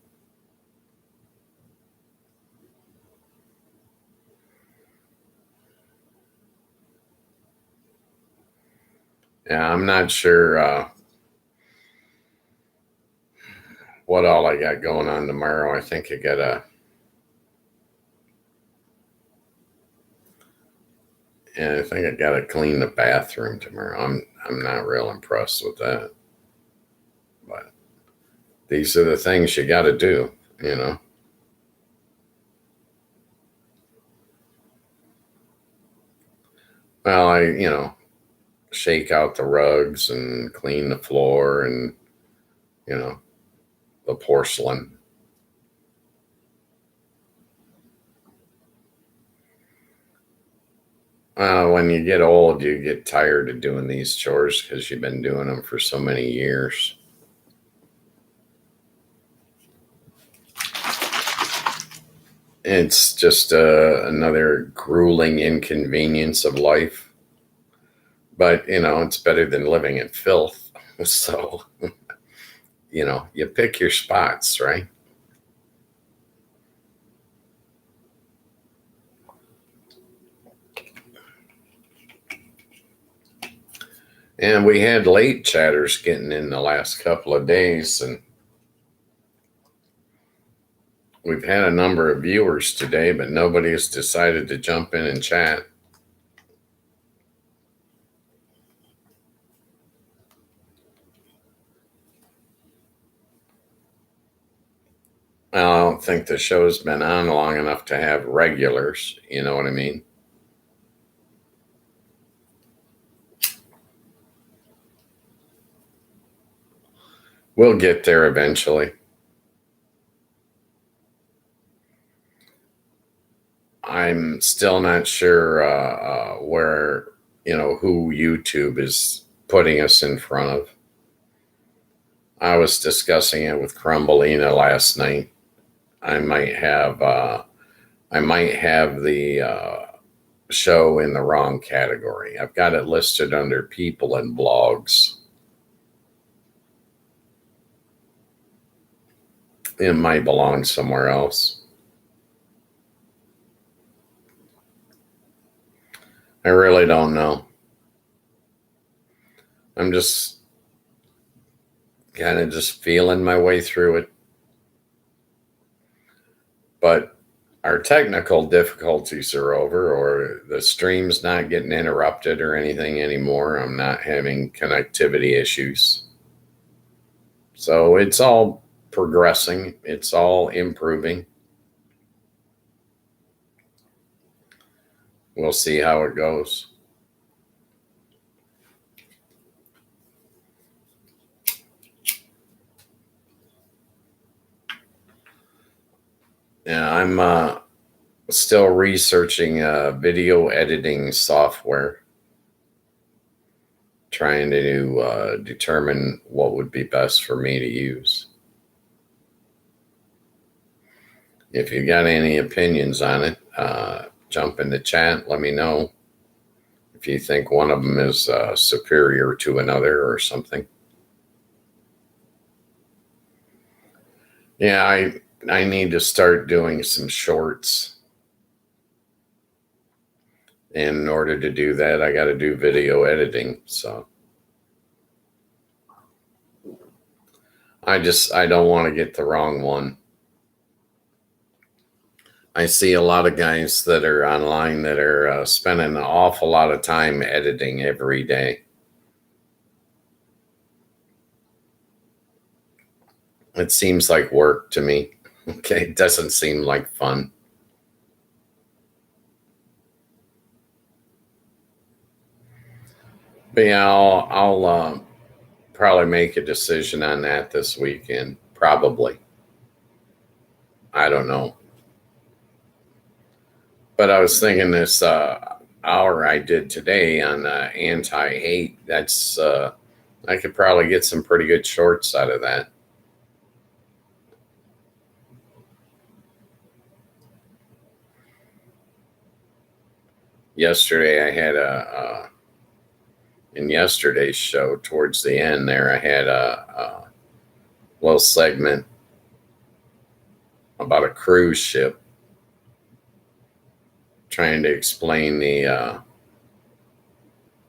Yeah, I'm not sure what all I got going on tomorrow. I think I think I got to clean the bathroom tomorrow. I'm not real impressed with that, but these are the things you got to do. You know. Well, shake out the rugs and clean the floor and you know the porcelain. When you get old, you get tired of doing these chores because you've been doing them for so many years. It's just another grueling inconvenience of life. But, it's better than living in filth. So, you pick your spots, right? And we had late chatters getting in the last couple of days, and we've had a number of viewers today, but nobody has decided to jump in and chat. I don't think the show's been on long enough to have regulars. You know what I mean? We'll get there eventually. I'm still not sure where, who YouTube is putting us in front of. I was discussing it with Crumbleina last night. I might have the show in the wrong category. I've got it listed under people and blogs. It might belong somewhere else. I really don't know. I'm just kind of just feeling my way through it. But our technical difficulties are over, or the stream's not getting interrupted or anything anymore. I'm not having connectivity issues. So it's all progressing, it's all improving. We'll see how it goes. Yeah, I'm still researching video editing software, trying to determine what would be best for me to use. If you got any opinions on it, jump in the chat. Let me know if you think one of them is superior to another or something. Yeah, I need to start doing some shorts. And in order to do that, I got to do video editing. So I don't want to get the wrong one. I see a lot of guys that are online that are spending an awful lot of time editing every day. It seems like work to me. Okay, it doesn't seem like fun. But yeah, I'll probably make a decision on that this weekend. Probably. I don't know. But I was thinking this hour I did today on anti-hate. That's I could probably get some pretty good shorts out of that. Yesterday I had in yesterday's show towards the end there I had a little segment about a cruise ship, trying to explain the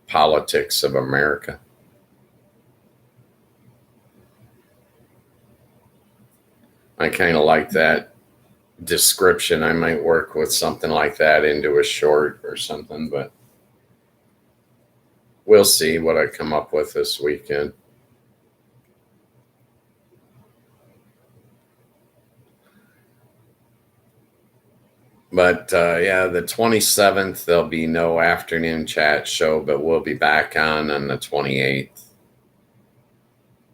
politics of America. I kind of like that description. I might work with something like that into a short or something, but we'll see what I come up with this weekend. But yeah, the 27th, there'll be no afternoon chat show, but we'll be back on the 28th.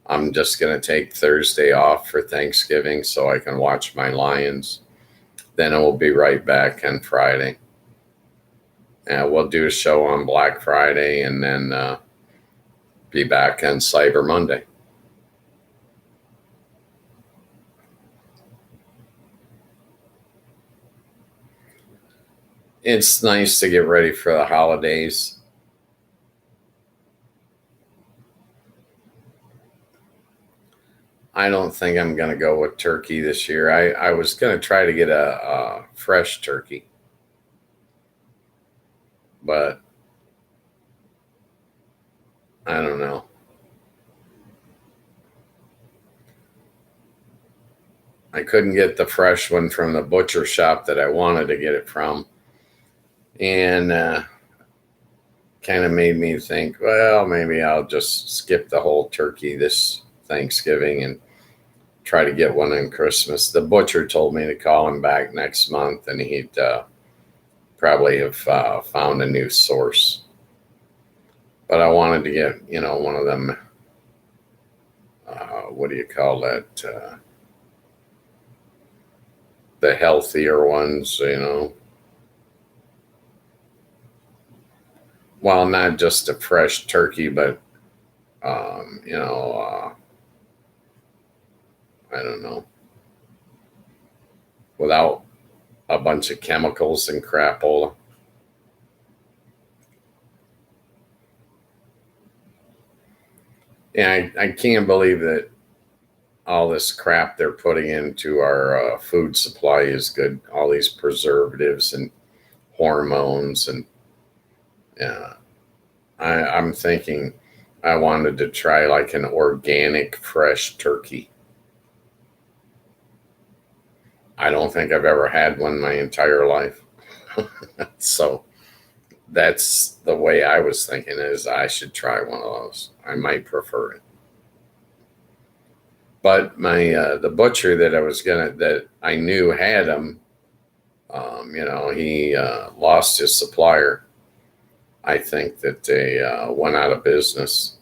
I'm just going to take Thursday off for Thanksgiving so I can watch my Lions. Then I will be right back on Friday. We'll do a show on Black Friday and then be back on Cyber Monday. It's nice to get ready for the holidays. I don't think I'm going to go with turkey this year. I was going to try to get a fresh turkey, but I don't know. I couldn't get the fresh one from the butcher shop that I wanted to get it from. And kind of made me think, well, maybe I'll just skip the whole turkey this Thanksgiving and try to get one on Christmas. The butcher told me to call him back next month and he'd probably have found a new source. But I wanted to get, one of them, what do you call that? The healthier ones, Well, not just a fresh turkey, but, I don't know, without a bunch of chemicals and crapola. Yeah, I can't believe that all this crap they're putting into our food supply is good. All these preservatives and hormones, and Yeah, I'm thinking I wanted to try like an organic fresh turkey. I don't think I've ever had one my entire life. So that's the way I was thinking, is I should try one of those. I might prefer it. But my the butcher that I knew had them, he lost his supplier. I think that they went out of business.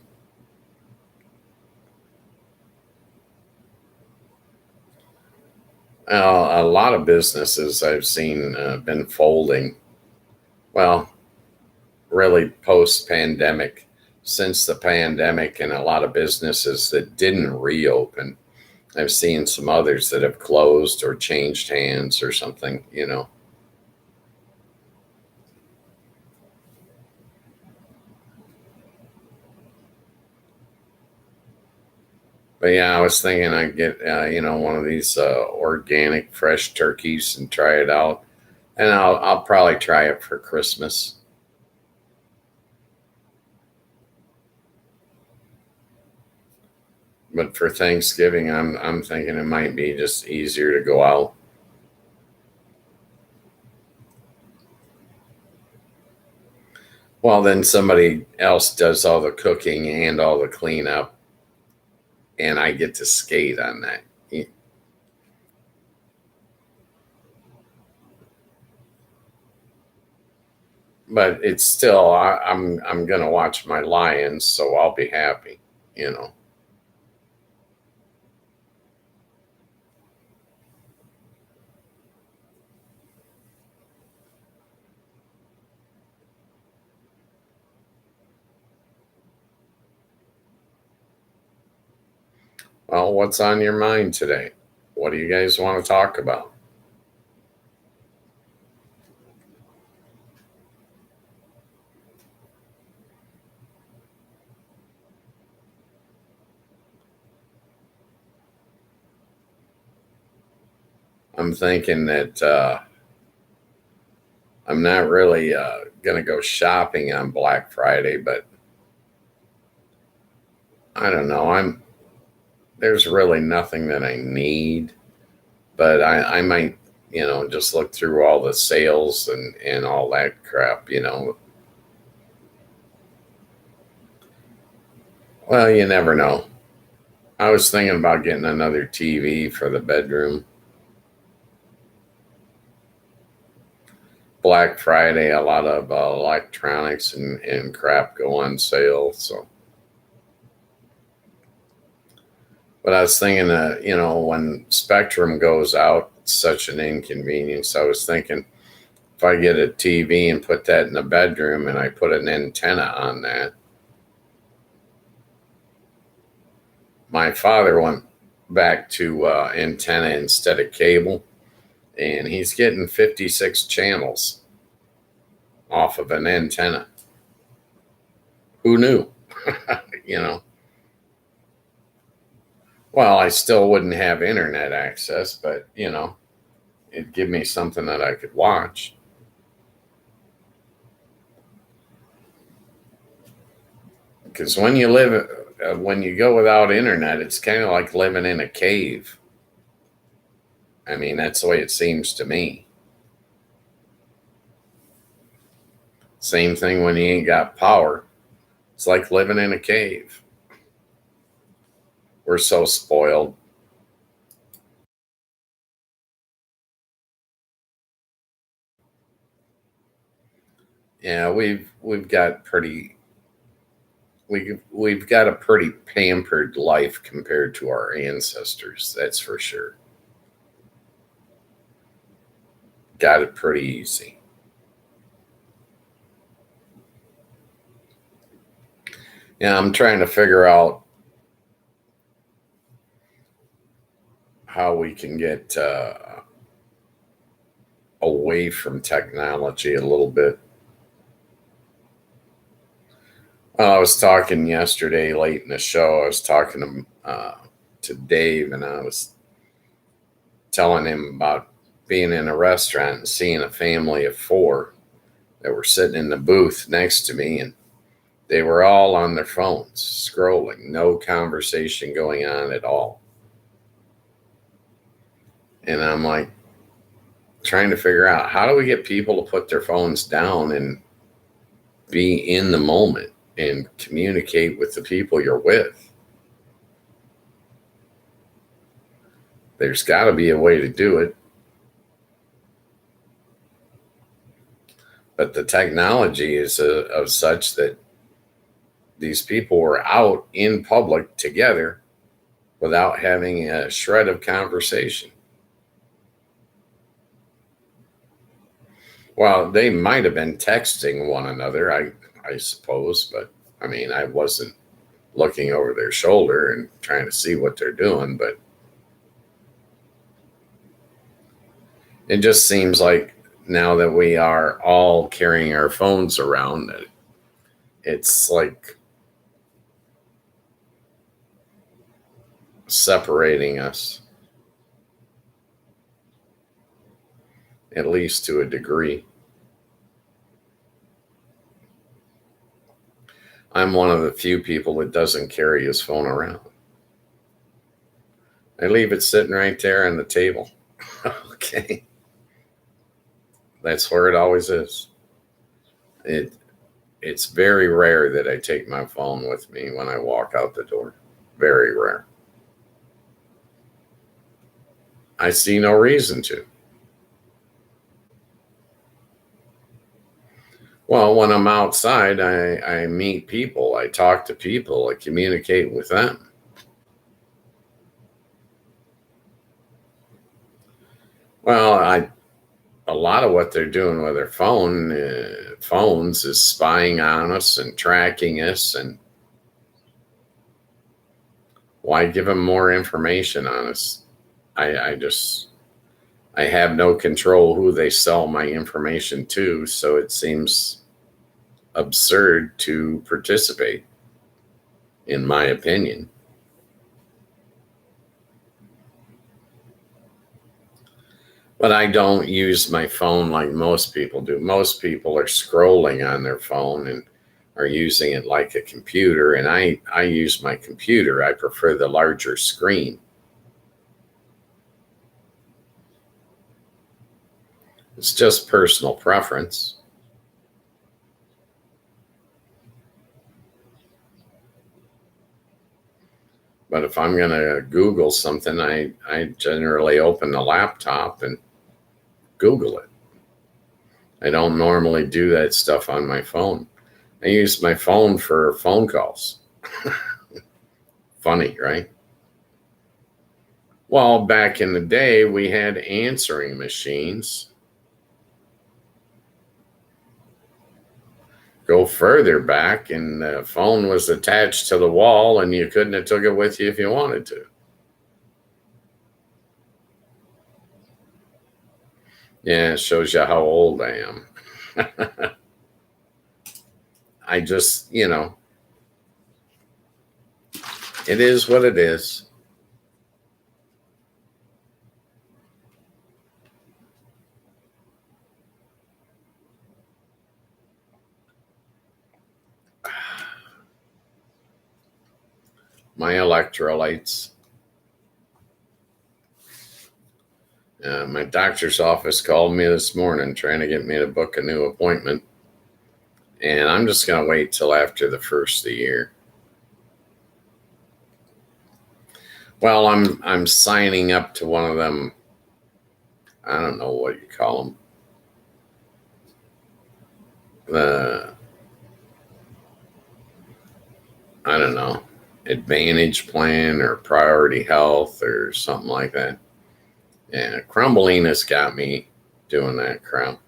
A lot of businesses I've seen been folding. Well, really post pandemic, since the pandemic, and a lot of businesses that didn't reopen. I've seen some others that have closed or changed hands or something. But yeah, I was thinking I'd get, one of these organic fresh turkeys and try it out. And I'll probably try it for Christmas. But for Thanksgiving, I'm thinking it might be just easier to go out. Well, then somebody else does all the cooking and all the cleanup, and I get to skate on that. But it's still, I'm gonna watch my Lions, so I'll be happy. You know. Well, what's on your mind today? What do you guys want to talk about? I'm thinking that I'm not really gonna go shopping on Black Friday, but I don't know. There's really nothing that I need, but I might, just look through all the sales and all that crap. Well, you never know. I was thinking about getting another TV for the bedroom. Black Friday, a lot of electronics and crap go on sale. So, but I was thinking that, when Spectrum goes out, it's such an inconvenience. I was thinking if I get a TV and put that in the bedroom and I put an antenna on that. My father went back to antenna instead of cable, and he's getting 56 channels off of an antenna. Who knew? you know. Well, I still wouldn't have internet access, but it'd give me something that I could watch. Because when you go without internet, it's kind of like living in a cave. I mean, that's the way it seems to me. Same thing when you ain't got power. It's like living in a cave. We're so spoiled. Yeah, we've got a pretty pampered life compared to our ancestors. That's for sure. Got it pretty easy. Yeah, I'm trying to figure out how we can get away from technology a little bit. Well, I was talking yesterday late in the show. I was talking to Dave, and I was telling him about being in a restaurant and seeing a family of four. that were sitting in the booth next to me, and they were all on their phones, scrolling, no conversation going on at all. And I'm like, trying to figure out, how do we get people to put their phones down and be in the moment and communicate with the people you're with? There's got to be a way to do it. But the technology is of such that these people were out in public together without having a shred of conversation. Well, they might have been texting one another, I suppose, but I mean, I wasn't looking over their shoulder and trying to see what they're doing, but it just seems like now that we are all carrying our phones around, that it's like separating us, at least to a degree. I'm one of the few people that doesn't carry his phone around. I leave it sitting right there on the table. Okay. That's where it always is. It's very rare that I take my phone with me when I walk out the door. Very rare. I see no reason to. Well, when I'm outside, I meet people, I talk to people, I communicate with them. Well, a lot of what they're doing with their phones is spying on us and tracking us, and why give them more information on us? I have no control who they sell my information to, so it seems absurd to participate, in my opinion. But I don't use my phone like most people do. Most people are scrolling on their phone and are using it like a computer, and I use my computer. I prefer the larger screen. It's just personal preference. But if I'm going to Google something, I generally open the laptop and Google it. I don't normally do that stuff on my phone. I use my phone for phone calls. Funny, right? Well, back in the day, we had answering machines. Go further back, and the phone was attached to the wall, and you couldn't have took it with you if you wanted to. Yeah, it shows you how old I am. I just, it is what it is. My electrolytes. My doctor's office called me this morning trying to get me to book a new appointment. And I'm just going to wait till after the first of the year. Well, I'm signing up to one of them. I don't know what you call them. I don't know, Advantage Plan or Priority Health or something like that. Yeah, Crumbleina's got me doing that crap.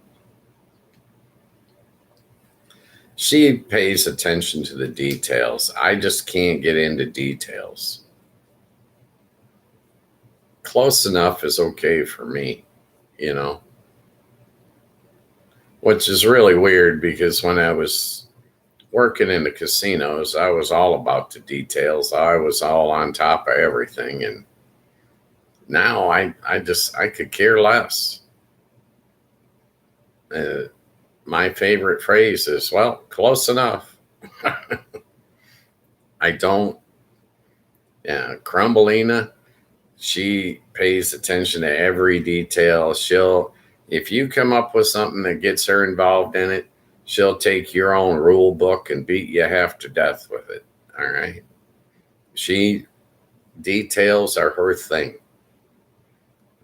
She pays attention to the details. I just can't get into details. Close enough is okay for me, which is really weird because when I was working in the casinos, I was all about the details. I was all on top of everything. And now I could care less. my favorite phrase is, well, close enough. I don't, yeah, Crumbleina, she pays attention to every detail. If you come up with something that gets her involved in it, she'll take your own rule book and beat you half to death with it. All right. Details are her thing.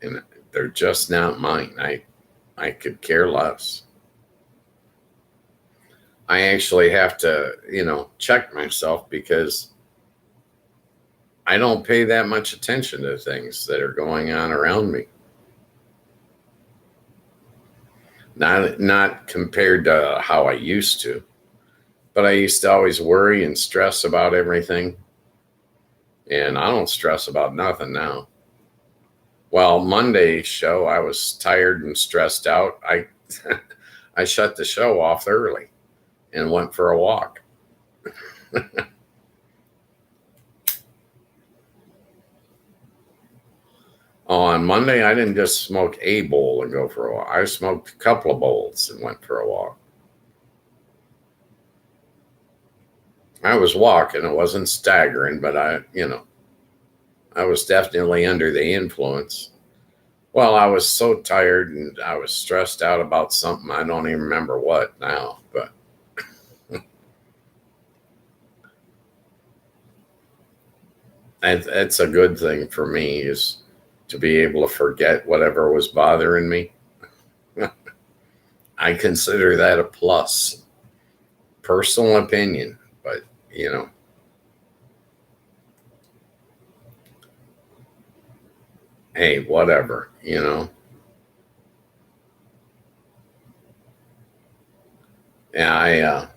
And they're just not mine. I could care less. I actually have to, check myself because I don't pay that much attention to things that are going on around me. Not compared to how I used to, but I used to always worry and stress about everything. And I don't stress about nothing now. Well, Monday's show, I was tired and stressed out. I shut the show off early and went for a walk. On Monday, I didn't just smoke a bowl and go for a walk. I smoked a couple of bowls and went for a walk. I was walking. It wasn't staggering, but I was definitely under the influence. Well, I was so tired and I was stressed out about something. I don't even remember what now, but that's a good thing for me, is to be able to forget whatever was bothering me. I consider that a plus. Personal opinion, but hey, whatever, Yeah,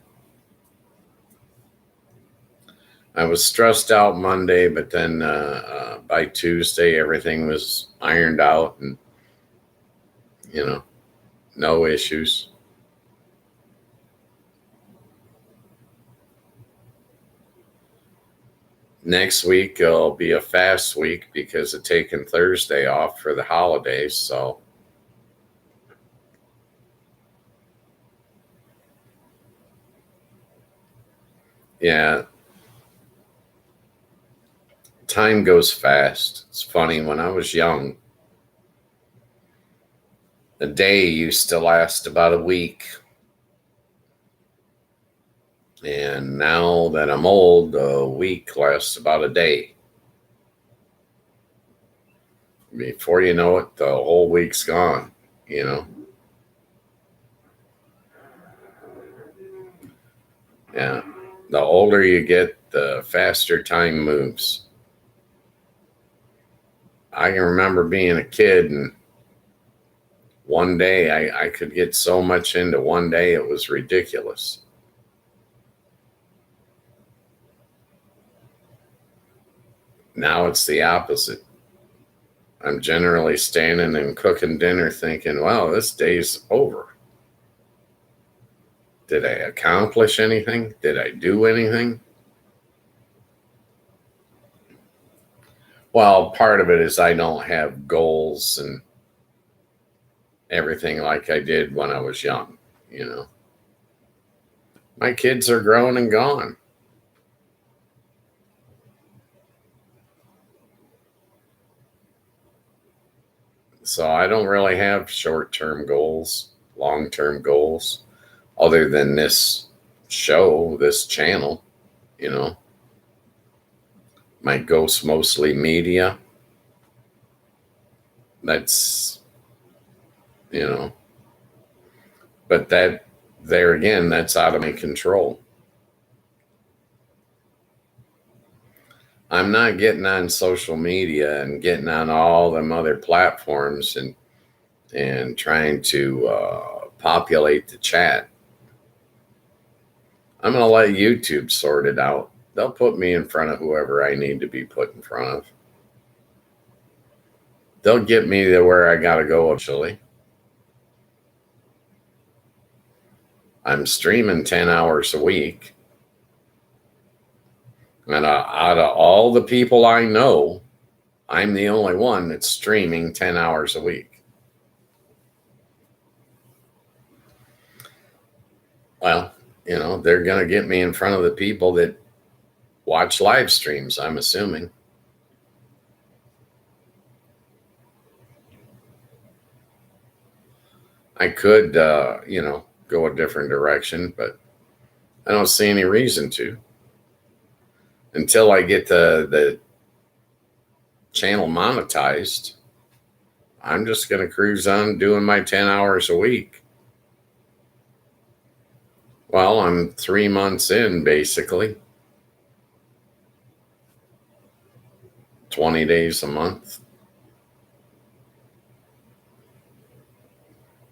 I was stressed out Monday, but then by Tuesday everything was ironed out, and no issues. Next week will be a fast week because of taking Thursday off for the holidays. So yeah, time goes fast. It's funny, when I was young, the day used to last about a week. And now that I'm old, a week lasts about a day. Before you know it, the whole week's gone, Yeah. The older you get, the faster time moves. I can remember being a kid, and one day I could get so much into one day, it was ridiculous. Now it's the opposite. I'm generally standing and cooking dinner thinking, wow, this day's over. Did I accomplish anything? Did I do anything? Well, part of it is I don't have goals and everything like I did when I was young, My kids are grown and gone. So I don't really have short-term goals, long-term goals, other than this show, this channel, My Ghost Mostly Media. That's, but there again, that's out of my control. I'm not getting on social media and getting on all them other platforms and trying to populate the chat. I'm going to let YouTube sort it out. They'll put me in front of whoever I need to be put in front of. They'll get me to where I got to go eventually. I'm streaming 10 hours a week. And out of all the people I know, I'm the only one that's streaming 10 hours a week. they're going to get me in front of the people that watch live streams, I'm assuming. I could, go a different direction, but I don't see any reason to until I get the channel monetized. I'm just going to cruise on doing my 10 hours a week. Well, I'm 3 months in, basically. 20 days a month.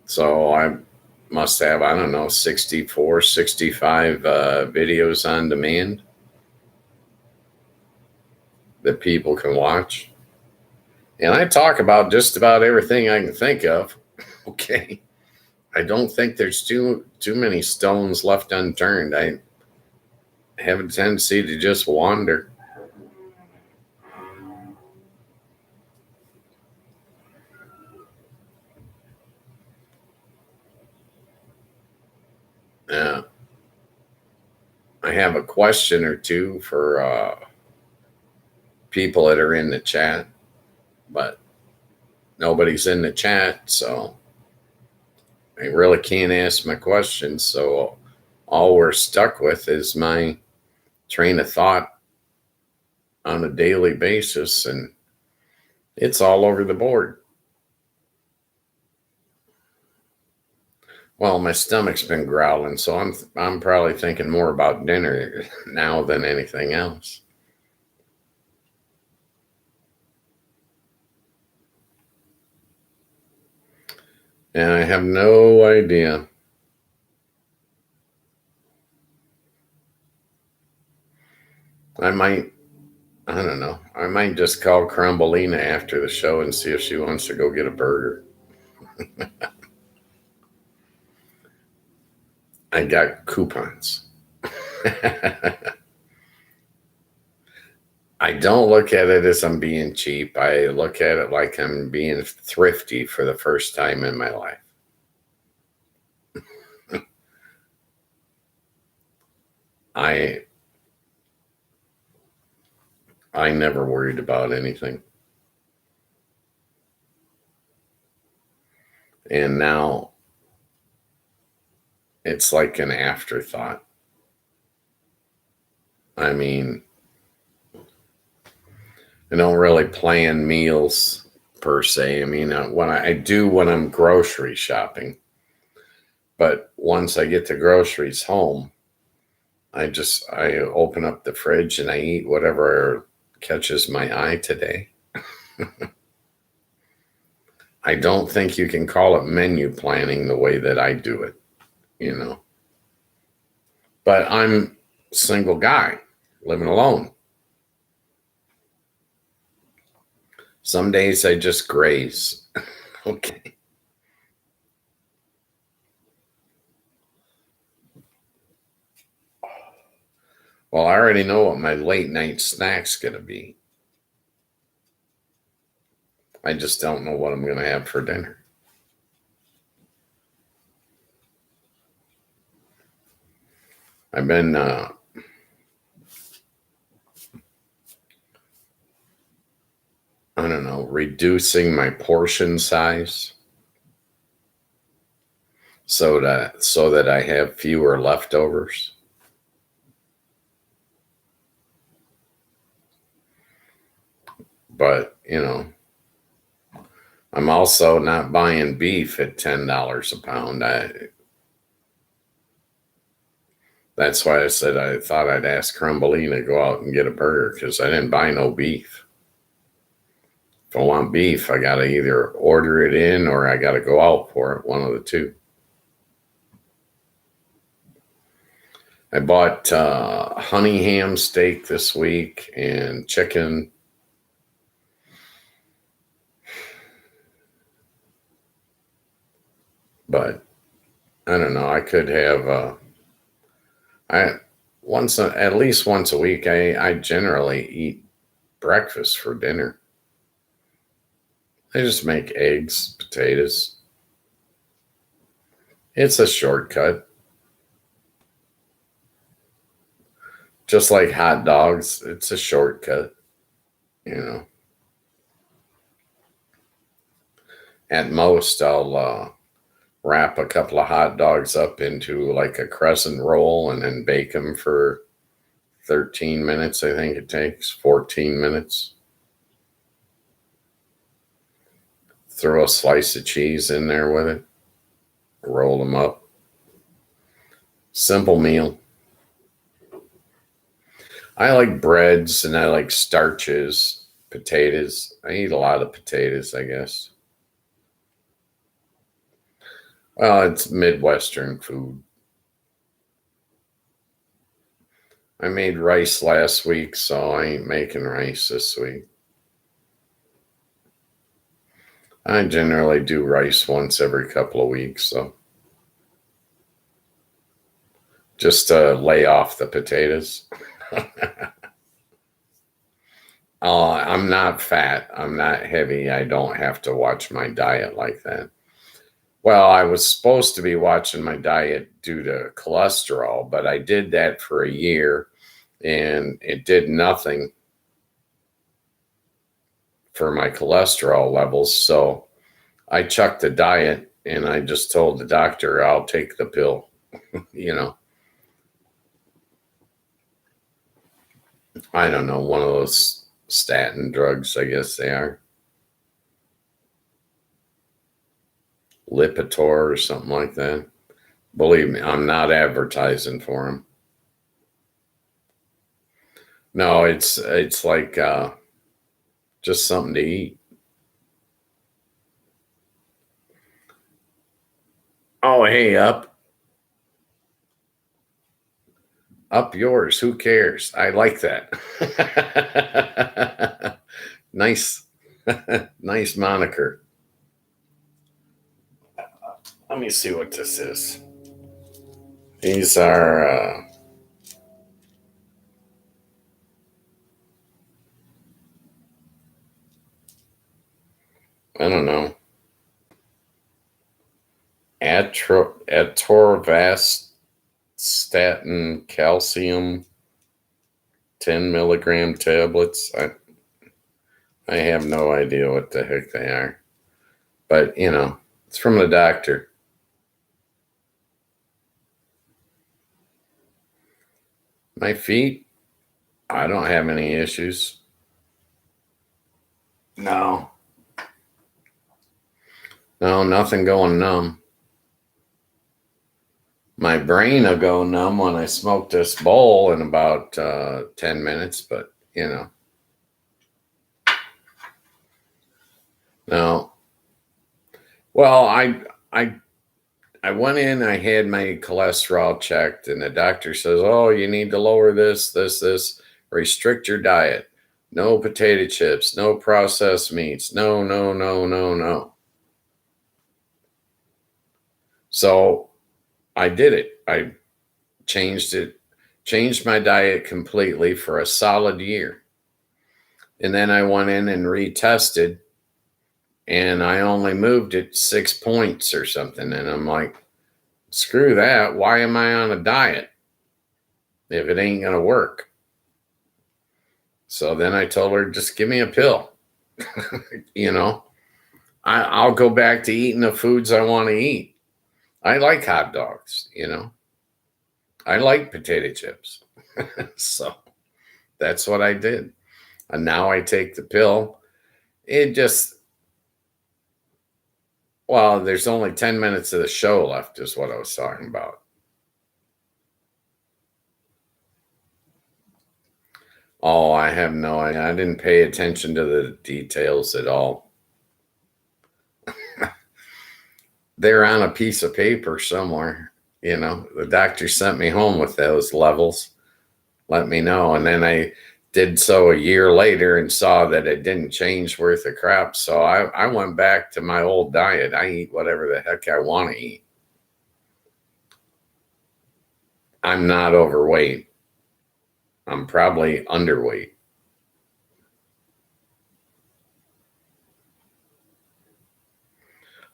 So I must have, I don't know, 64, 65 videos on demand that people can watch. And I talk about just about everything I can think of. Okay. I don't think there's too many stones left unturned. I have a tendency to just wander. Yeah. I have a question or two for people that are in the chat, but nobody's in the chat, so I really can't ask my questions. So all we're stuck with is my train of thought on a daily basis, and it's all over the board. Well, my stomach's been growling, so I'm probably thinking more about dinner now than anything else. And I have no idea. I don't know. I might just call Crumbleina after the show and see if she wants to go get a burger. I got coupons. I don't look at it as I'm being cheap. I look at it like I'm being thrifty for the first time in my life. I never worried about anything. And now it's like an afterthought. I mean, I don't really plan meals per se. I mean, when I do when I'm grocery shopping, but once I get the groceries home, I open up the fridge and I eat whatever catches my eye today. I don't think you can call it menu planning the way that I do it, But I'm a single guy living alone. Some days I just graze. Okay. Well, I already know what my late night snack's going to be. I just don't know what I'm going to have for dinner. I've been I don't know, reducing my portion size so that I have fewer leftovers. But, I'm also not buying beef at $10 a pound. That's why I said I thought I'd ask Crumbleina to go out and get a burger because I didn't buy no beef. If I want beef, I got to either order it in or I got to go out for it, one of the two. I bought honey ham steak this week and chicken. But I don't know. I could have at least once a week. I generally eat breakfast for dinner. I just make eggs, potatoes. It's a shortcut. Just like hot dogs, it's a shortcut, you know. At most, I'll wrap a couple of hot dogs up into like a crescent roll and then bake them for 13 minutes, I think it takes, 14 minutes. Throw a slice of cheese in there with it, roll them up. Simple meal. I like breads and I like starches, potatoes. I eat a lot of potatoes, I guess. Well, it's Midwestern food. I made rice last week, so I ain't making rice this week. I generally do rice once every couple of weeks, so just to lay off the potatoes. I'm not fat. I'm not heavy. I don't have to watch my diet like that. Well, I was supposed to be watching my diet due to cholesterol, but I did that for a year and it did nothing for my cholesterol levels. So I chucked the diet and I just told the doctor I'll take the pill, you know. I don't know, one of those statin drugs, I guess they are. Lipitor or something like that. Believe me, I'm not advertising for them. No, it's like just something to eat. Oh, hey, up yours. Who cares? I like that. Nice, nice moniker. Let me see what this is. These are, I don't know, atorvastatin calcium 10 milligram tablets. I have no idea what the heck they are, but you know, it's from the doctor. My feet, I don't have any issues. No, no, nothing going numb. My brain will go numb when I smoke this bowl in about 10 minutes, but you know, no. Well, I went in, I had my cholesterol checked, and the doctor says, "Oh, you need to lower this, restrict your diet. No potato chips, no processed meats, no, no, no, no, no." So I did it. I changed it, changed my diet completely for a solid year. And then I went in and retested, and I only moved it 6 points or something. And I'm like, screw that. Why am I on a diet if it ain't going to work? So then I told her, just give me a pill. You know, I'll go back to eating the foods I want to eat. I like hot dogs, you know, I like potato chips. So that's what I did. And now I take the pill. It just, well, there's only 10 minutes of the show left, is what I was talking about. Oh, I have no idea. I didn't pay attention to the details at all. They're on a piece of paper somewhere. You know, the doctor sent me home with those levels, let me know. And then I did so a year later and saw that it didn't change worth a crap. So I went back to my old diet. I eat whatever the heck I want to eat. I'm not overweight. I'm probably underweight.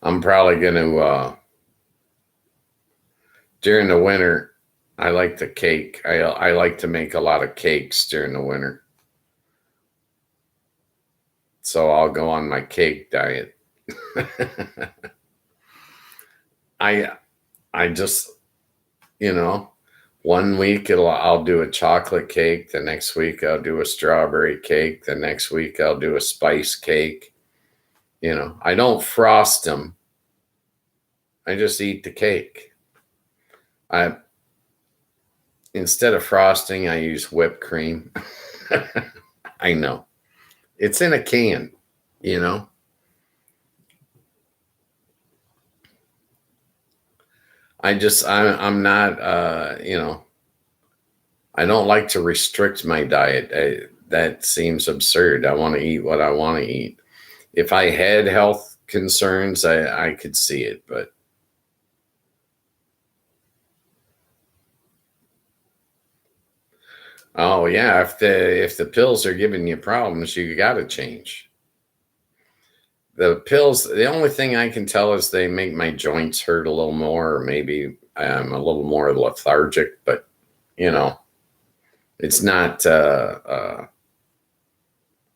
I'm probably going to, during the winter, I like the cake. I like to make a lot of cakes during the winter. So I'll go on my cake diet. I I just, you know, one week I'll do a chocolate cake, the next week I'll do a strawberry cake, the next week I'll do a spice cake. I don't frost them. I just eat the cake. I Instead of frosting, I use whipped cream. I know. It's in a can, you know. I'm not I don't like to restrict my diet. That seems absurd. I want to eat what I want to eat. If I had health concerns, I could see it, but oh yeah, if the pills are giving you problems, you got to change. The pills, the only thing I can tell is they make my joints hurt a little more, or maybe I'm a little more lethargic, but you know, it's not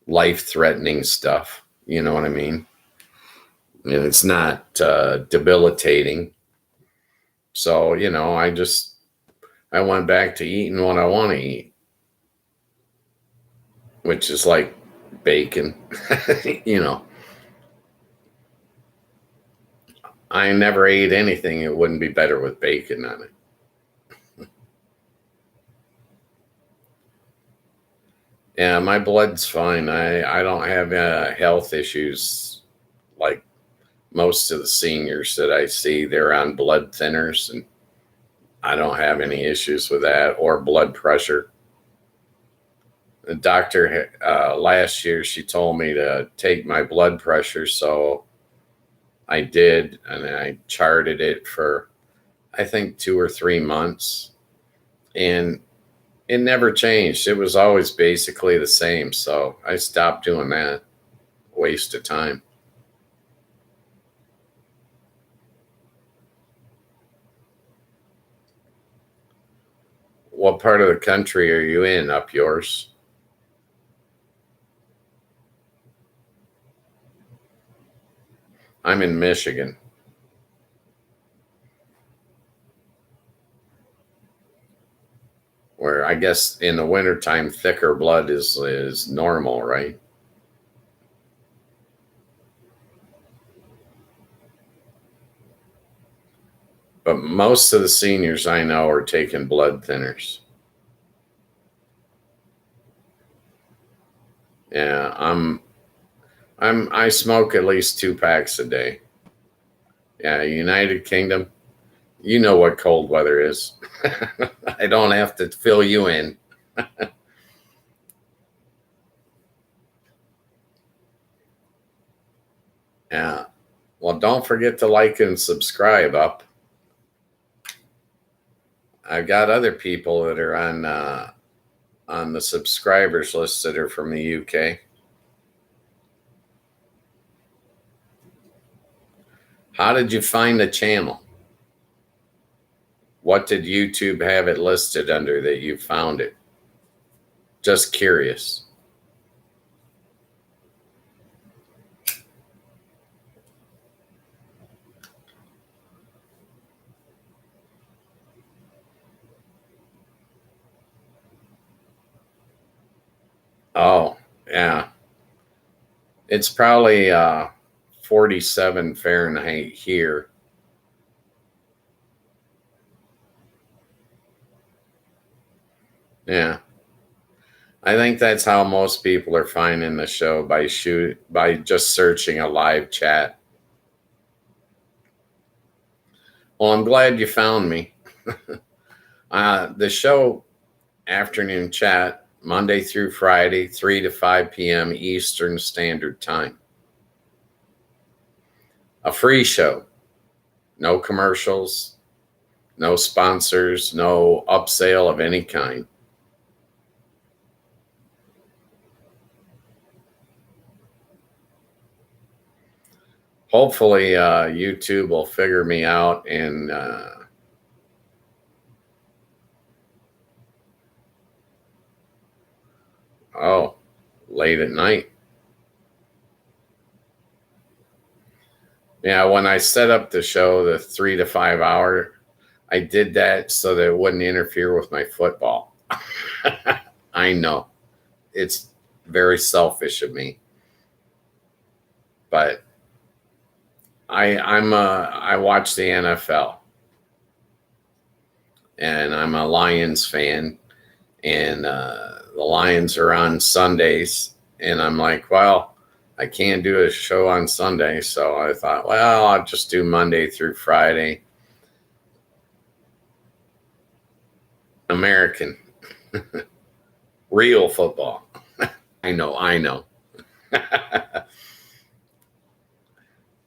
life-threatening stuff. You know what I mean? And it's not debilitating. So, I went back to eating what I want to eat, which is like bacon. you know, I never ate anything. It wouldn't be better with bacon on it. Yeah, my blood's fine. I don't have health issues like most of the seniors that I see. They're on blood thinners, and I don't have any issues with that or blood pressure. The doctor last year, she told me to take my blood pressure, so I did, and I charted it for I think 2 or 3 months, and it never changed. It was always basically the same, so I stopped doing that. Waste of time. What part of the country are you in? Up yours? I'm in Michigan, where I guess in the wintertime thicker blood is normal, right? But most of the seniors I know are taking blood thinners. Yeah, I smoke at least 2 packs a day. Yeah, United Kingdom, you know what cold weather is. I don't have to fill you in. Yeah. Well, don't forget to like and subscribe up. I've got other people that are on the subscribers list that are from the UK. How did you find the channel? What did YouTube have it listed under that you found it? Just curious. Oh, yeah. It's probably 47 Fahrenheit here. Yeah. I think that's how most people are finding the show by just searching a live chat. Well, I'm glad you found me. The show afternoon chat Monday through Friday, 3 to 5 p.m. Eastern Standard Time. A free show. No commercials, no sponsors, no upsale of any kind. Hopefully, YouTube will figure me out and Oh, late at night. Yeah, when I set up the show, the 3 to 5 hour, I did that so that it wouldn't interfere with my football. I know it's very selfish of me, but I watch the NFL, and I'm a Lions fan, and the Lions are on Sundays, and I'm like, well, I can't do a show on Sunday, so I thought, well, I'll just do Monday through Friday. American, real football. I know.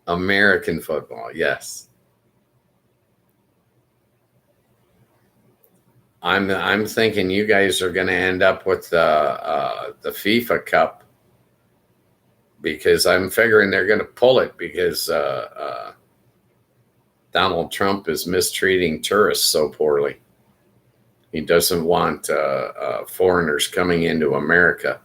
American football, yes. I'm thinking you guys are going to end up with the FIFA Cup, because I'm figuring they're going to pull it because Donald Trump is mistreating tourists so poorly. He doesn't want foreigners coming into America.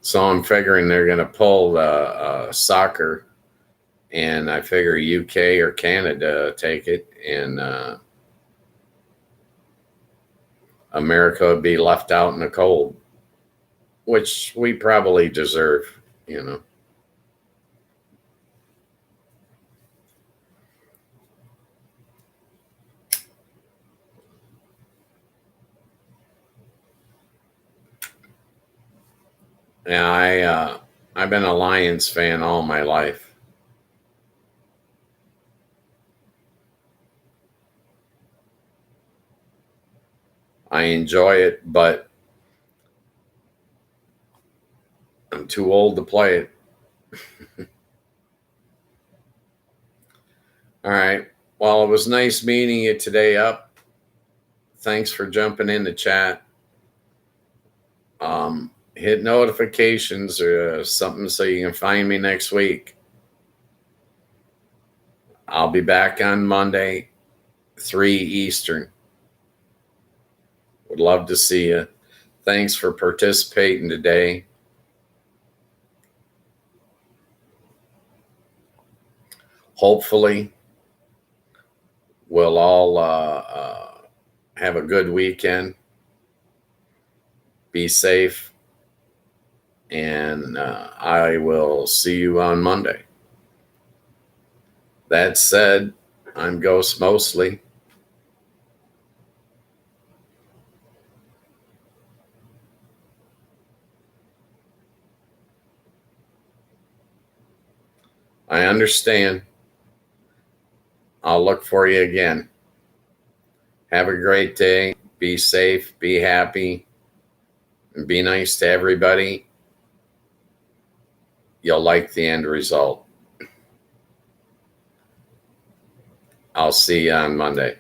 So I'm figuring they're going to pull soccer, and I figure UK or Canada take it, and America would be left out in the cold, which we probably deserve, you know. Yeah, I've been a Lions fan all my life. I enjoy it, but I'm too old to play it. All right. Well, it was nice meeting you today, Up. Thanks for jumping in the chat. Hit notifications or something so you can find me next week. I'll be back on Monday, 3 Eastern. Would love to see you. Thanks for participating today. Hopefully, we'll all have a good weekend. Be safe. And I will see you on Monday. That said, I'm Ghost Mostly. I understand. I'll look for you again. Have a great day. Be safe. Be happy. And be nice to everybody. You'll like the end result. I'll see you on Monday.